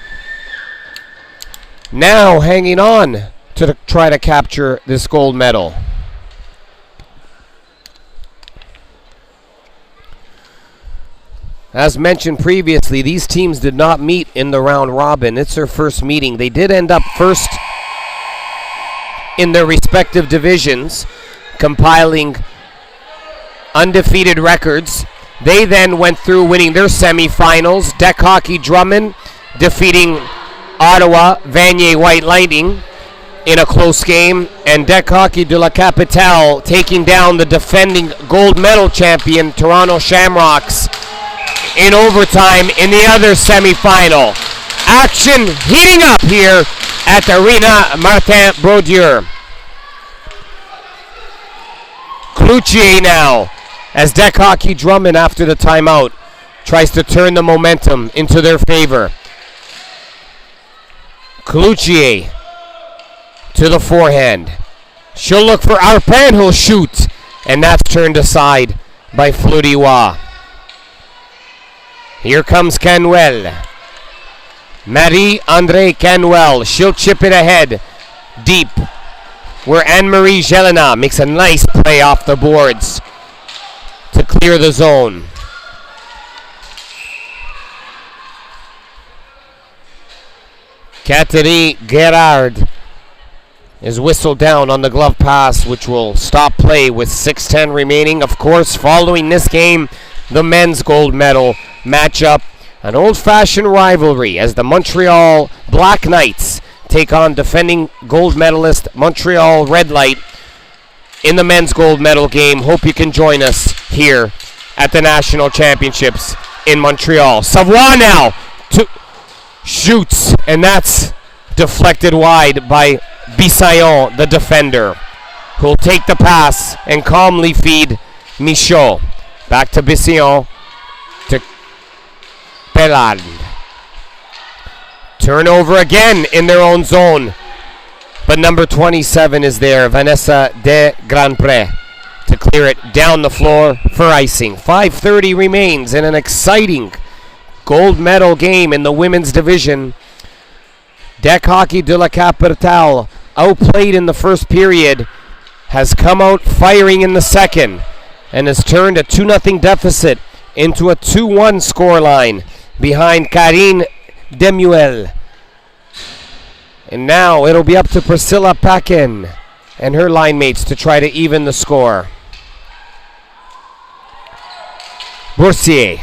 A: Now hanging on to try to capture this gold medal. As mentioned previously, these teams did not meet in the round robin. It's their first meeting. They did end up first in their respective divisions, compiling undefeated records. They then went through winning their semifinals. Dekhockey Drummond defeating Ottawa Vanier White Lightning in a close game, and Dekhockey de la Capitale taking down the defending gold medal champion Toronto Shamrocks in overtime in the other semifinal. Action heating up here at the Aréna Martin-Brodeur. Cloutier now, as Dekhockey Drummond after the timeout tries to turn the momentum into their favor. Cloutier to the forehand. She'll look for Arpin, who'll shoot, and that's turned aside by Fleury-Roy. Here comes Canwell. Marie-André Canwell. She'll chip it ahead deep, where Anne-Marie Jelena makes a nice play off the boards to clear the zone. Catherine Guerard is whistled down on the glove pass, which will stop play with 6:10 remaining. Of course, following this game, the men's gold medal matchup, an old-fashioned rivalry as the Montreal Black Knights take on defending gold medalist Montreal Red Light in the men's gold medal game. Hope you can join us here at the National Championships in Montreal. Savoie now shoots, and that's deflected wide by Bisayon, the defender, who'll take the pass and calmly feed Michaud. Back to Bisayon, to Pelland, Turnover again in their own zone. But number 27 is there, Vanessa de Grandpré, to clear it down the floor for icing. 5:30 remains in an exciting gold medal game in the women's division. Dekhockey de la Capitale, outplayed in the first period, has come out firing in the second and has turned a 2-0 deficit into a 2-1 scoreline behind Karine Demuel. And now it'll be up to Priscilla Paquin and her line mates to try to even the score. Boursier.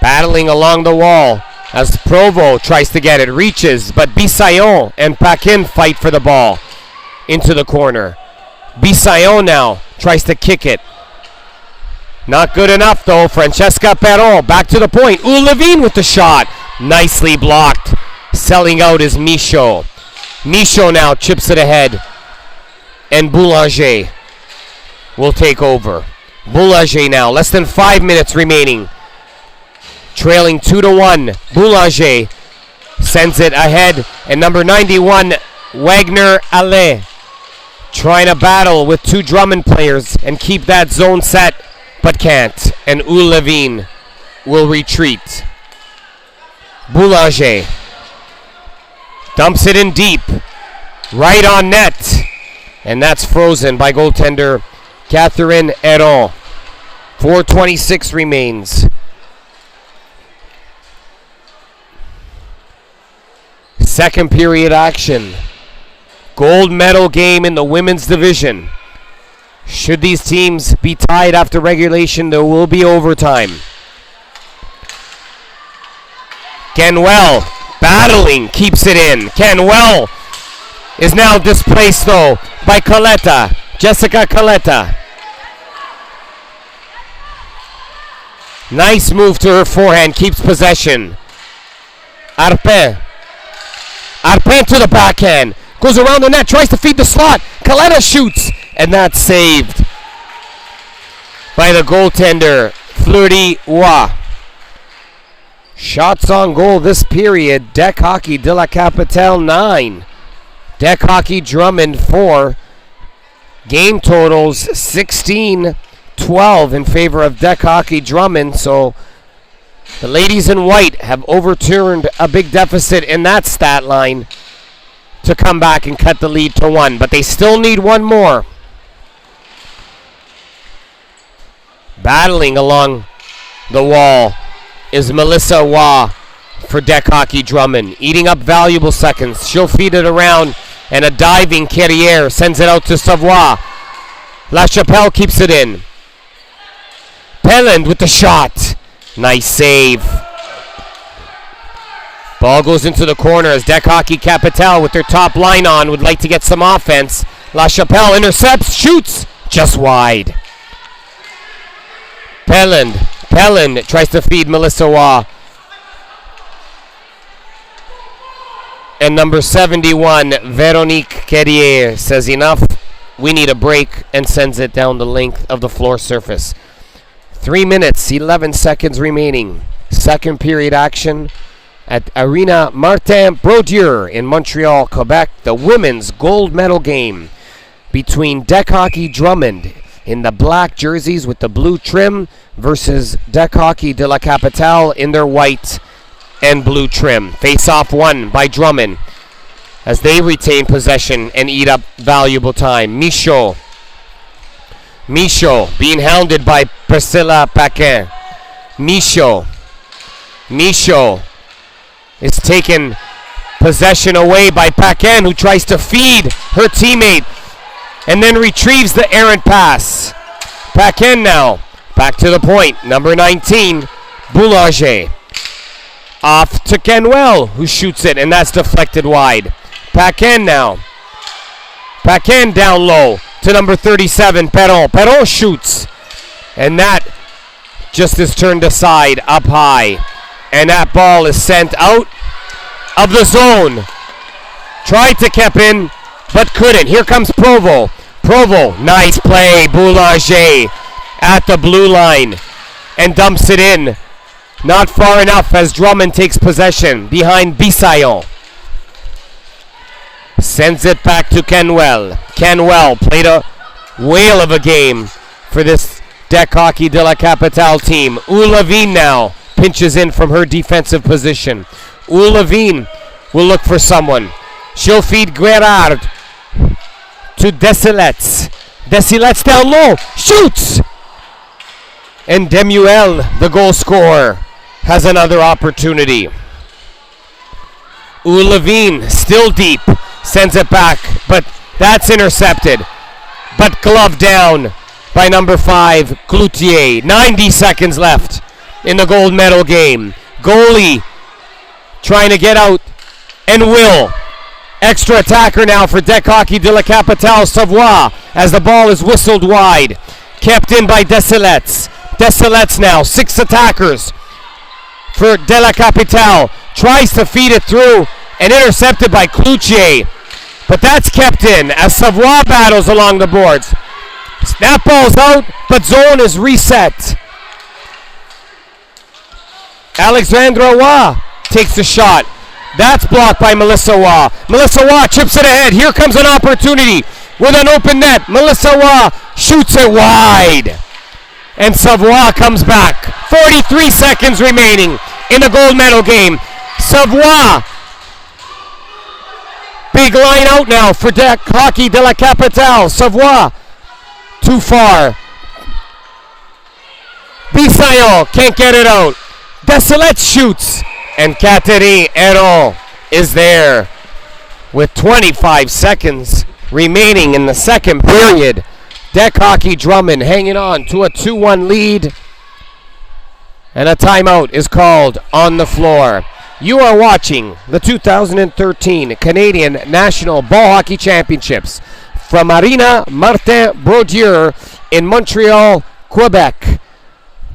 A: Battling along the wall as Provo tries to get it. Reaches, but Bissayon and Paquin fight for the ball into the corner. Bissayon now tries to kick it. Not good enough though. Francesca Perron back to the point. Levine with the shot. Nicely blocked. Selling out is Michaud. Michaud now chips it ahead. And Boulanger will take over. Boulanger now. Less than 5 minutes remaining. Trailing 2-1. Boulanger sends it ahead. And number 91, Wagner Allais, trying to battle with two Drummond players and keep that zone set, but can't. And Levine will retreat. Boulanger dumps it in deep. Right on net. And that's frozen by goaltender Catherine Heron. 4:26 remains. Second period action. Gold medal game in the women's division. Should these teams be tied after regulation, there will be overtime. Canwell battling, keeps it in. Canwell is now displaced though by Coletta. Jessica Coletta. Nice move to her forehand, keeps possession. Arpin. Arpin to the backhand. Goes around the net, tries to feed the slot. Coletta shoots, and that's saved by the goaltender, Fleury Roy. Shots on goal this period. Dekhockey de la Capitale 9. Dekhockey Drummond 4. Game totals 16-12 in favor of Dekhockey Drummond. So the ladies in white have overturned a big deficit in that stat line to come back and cut the lead to 1. But they still need one more. Battling along the wall is Melissa Waugh for Dekhockey Drummond. Eating up valuable seconds. She'll feed it around, and a diving Carrière sends it out to Savoie. La Chapelle keeps it in. Pelland with the shot. Nice save. Ball goes into the corner as Dekhockey Capitale with their top line on would like to get some offense. La Chapelle intercepts, shoots, just wide. Pelland tries to feed Melissa Waugh. And number 71, Veronique Carrière, says enough. We need a break, and sends it down the length of the floor surface. 3 minutes, 11 seconds remaining. Second period action at Aréna Martin-Brodeur in Montreal, Quebec. The women's gold medal game between Dekhockey Drummond in the black jerseys with the blue trim versus Dekhockey de la Capitale in their white and blue trim. Face-off won by Drummond as they retain possession and eat up valuable time. Michaud being hounded by Priscilla Paquin. Michaud is taken possession away by Paquin, who tries to feed her teammate and then retrieves the errant pass. Paquin now back to the point. Number 19, Boulanger. Off to Canwell, who shoots it, and that's deflected wide. Paquin now. Paquin down low to number 37, Perron. Perron shoots, and that just is turned aside up high. And that ball is sent out of the zone. Tried to keep in, but couldn't. Here comes Provo. Nice play. Boulanger at the blue line. and dumps it in. Not far enough as Drummond takes possession behind Bisayon. Sends it back to Kenwell. Kenwell played a whale of a game for this Dekhockey de la Capitale team. Oulavine now pinches in from her defensive position. Oulavine will look for someone. She'll feed Guerard to Desilets. Desilets down low. Shoots! And Demuel, the goal scorer, has another opportunity. Oulavine still deep. Sends it back, but that's intercepted. But gloved down by number 5, Cloutier. 90 seconds left in the gold medal game. Goalie trying to get out and will. Extra attacker now for Dekhockey de la Capitale, Savoie, as the ball is whistled wide. Kept in by Desilets. Desilets now, 6 attackers for de la Capitale. Tries to feed it through and intercepted by Cloutier. But that's kept in as Savoie battles along the boards. Snap ball's out, but zone is reset. Alexandra Waugh takes the shot. That's blocked by Melissa Waugh. Melissa Waugh chips it ahead. Here comes an opportunity with an open net. Melissa Waugh shoots it wide. And Savoie comes back. 43 seconds remaining in the gold medal game. Savoie. Big line out now for Dekhockey de la Capitale. Savoie. Too far. Bisayon can't get it out. Desilets shoots. And Catherine Héron is there with 25 seconds remaining in the second period. Dekhockey Drummond hanging on to a 2-1 lead. And a timeout is called on the floor. You are watching the 2013 Canadian National Ball Hockey Championships from Aréna Martin-Brodeur in Montreal, Quebec.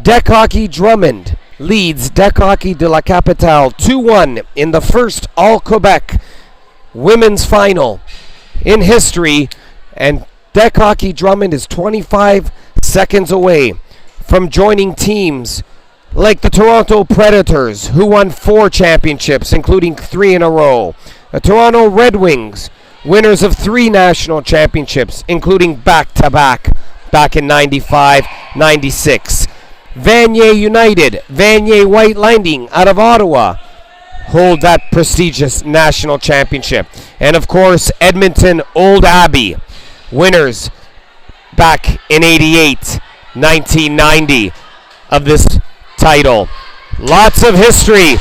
A: Dekhockey Drummond leads Dekhockey de la Capitale 2-1 in the first All-Quebec women's final in history. And Dekhockey Drummond is 25 seconds away from joining teams like the Toronto Predators, who won 4 championships, including 3 in a row. The Toronto Red Wings, winners of 3 national championships, including back-to-back back in 95, 96. Vanier United, Vanier White Lightning out of Ottawa, hold that prestigious national championship. And of course, Edmonton Old Abbey, winners back in 88, 1990 of this title. Lots of history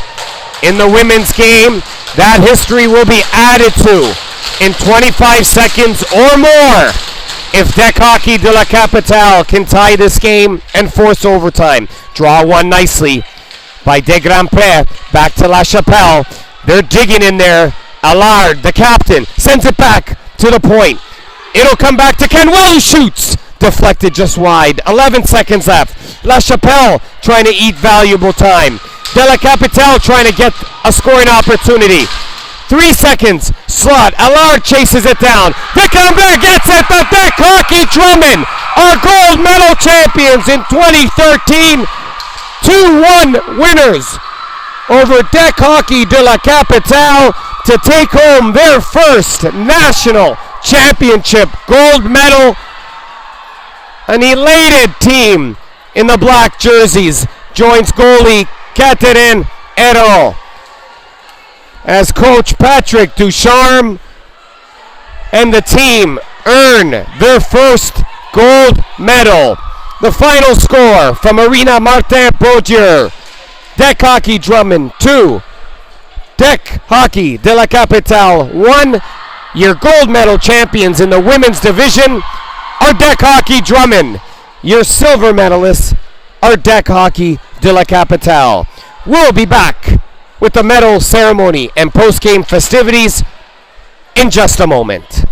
A: in the women's game. That history will be added to in 25 seconds or more if Dekhockey de la Capitale can tie this game and force overtime. Draw one nicely by De Grandpré. Back to La Chapelle. They're digging in there. Allard, the captain, sends it back to the point. It'll come back to Kenwell, who shoots. Deflected just wide. 11 seconds left. La Chapelle trying to eat valuable time. De la Capitale trying to get a scoring opportunity. 3 seconds. Slot. Allard chases it down. Dekhockey gets it, but Dekhockey Drummond are gold medal champions in 2013. 2-1 winners over Dekhockey de la Capitale to take home their first national championship gold medal. An elated team in the black jerseys joins goalie Catherine Héron as coach Patrick Ducharme and the team earn their first gold medal. The final score from Aréna Martin-Brodeur: Dekhockey Drummond 2, Dekhockey de la Capitale 1. Your gold medal champions in the women's division are Dekhockey Drummond. Your silver medalists are Dekhockey de la Capitale. We'll be back with the medal ceremony and post-game festivities in just a moment.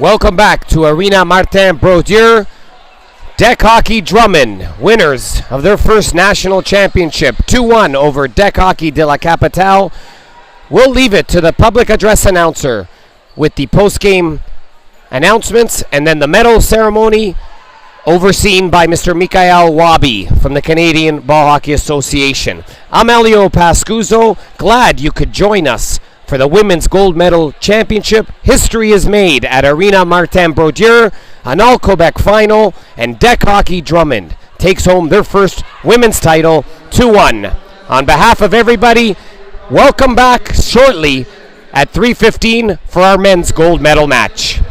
A: Welcome back to Aréna Martin-Brodeur. Dekhockey Drummond, winners of their first national championship, 2-1 over Dekhockey de la Capitale. We'll leave it to the public address announcer with the post-game announcements and then the medal ceremony overseen by Mr. Michael Wabi from the Canadian Ball Hockey Association. I'm Elio Pascuzzo. Glad you could join us for the Women's Gold Medal Championship. History is made at Aréna Martin-Brodeur, an all-Quebec final, and Dekhockey Drummond takes home their first women's title, 2-1. On behalf of everybody, welcome back shortly at 3:15 for our men's gold medal match.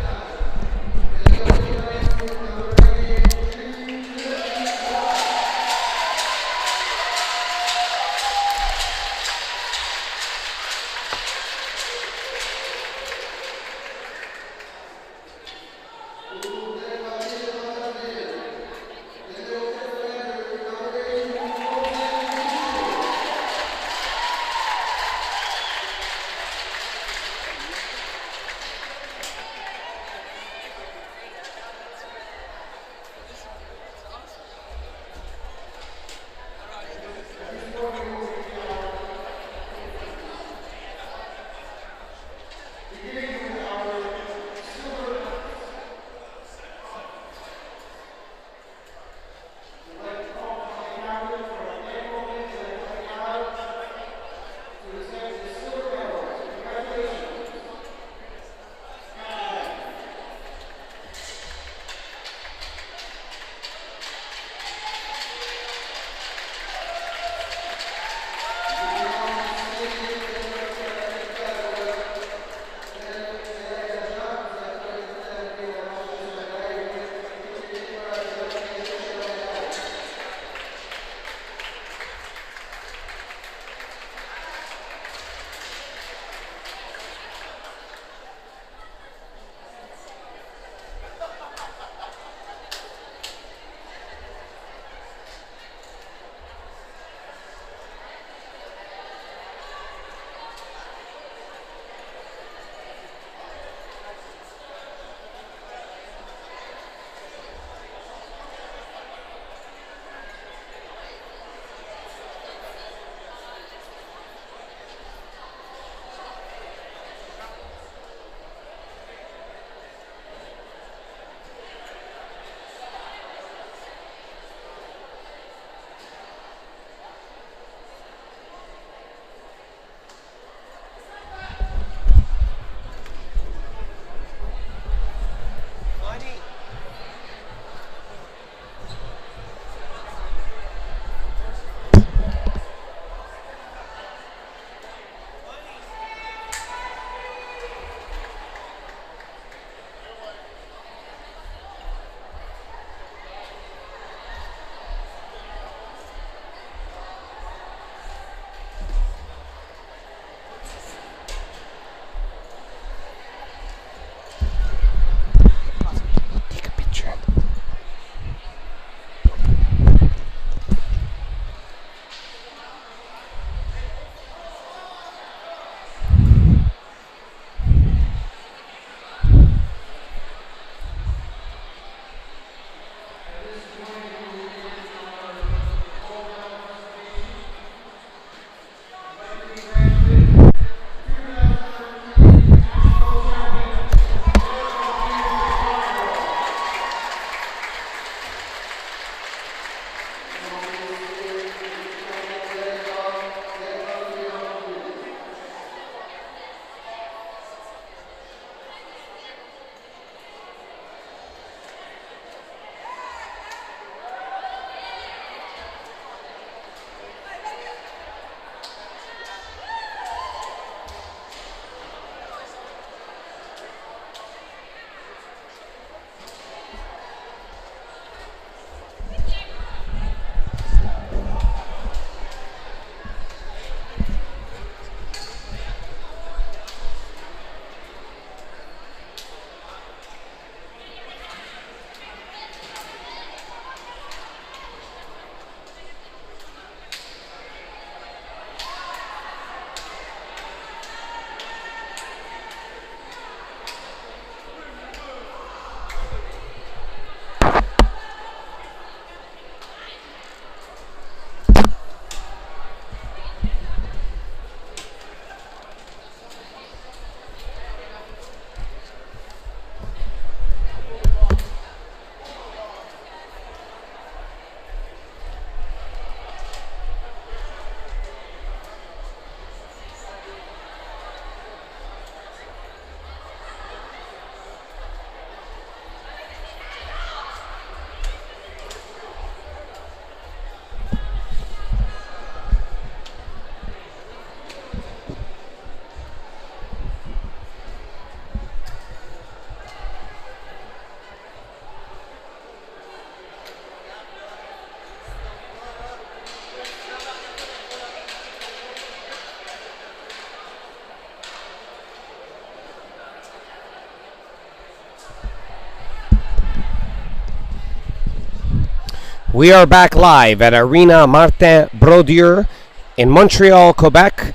A: We are back live at Aréna Martin-Brodeur in Montreal, Quebec,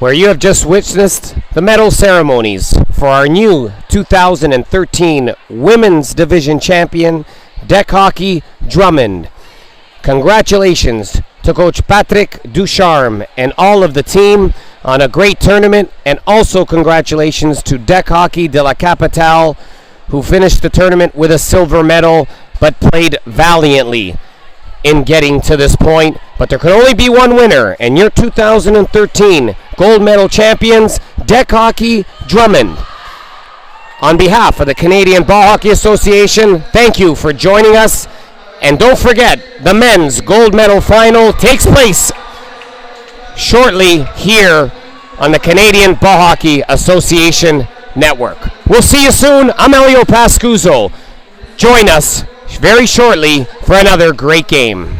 A: where you have just witnessed the medal ceremonies for our new 2013 Women's Division Champion, Dekhockey Drummond. Congratulations to Coach Patrick Ducharme and all of the team on a great tournament, and also congratulations to Dekhockey de la Capitale, who finished the tournament with a silver medal but played valiantly in getting to this point. But there could only be one winner, and your 2013 gold medal champions, Dekhockey Drummond. On behalf of the Canadian Ball Hockey Association, thank you for joining us. And don't forget, the men's gold medal final takes place shortly here on the Canadian Ball Hockey Association Network. We'll see you soon. I'm Elio Pascuzzo. Join us very shortly for another great game.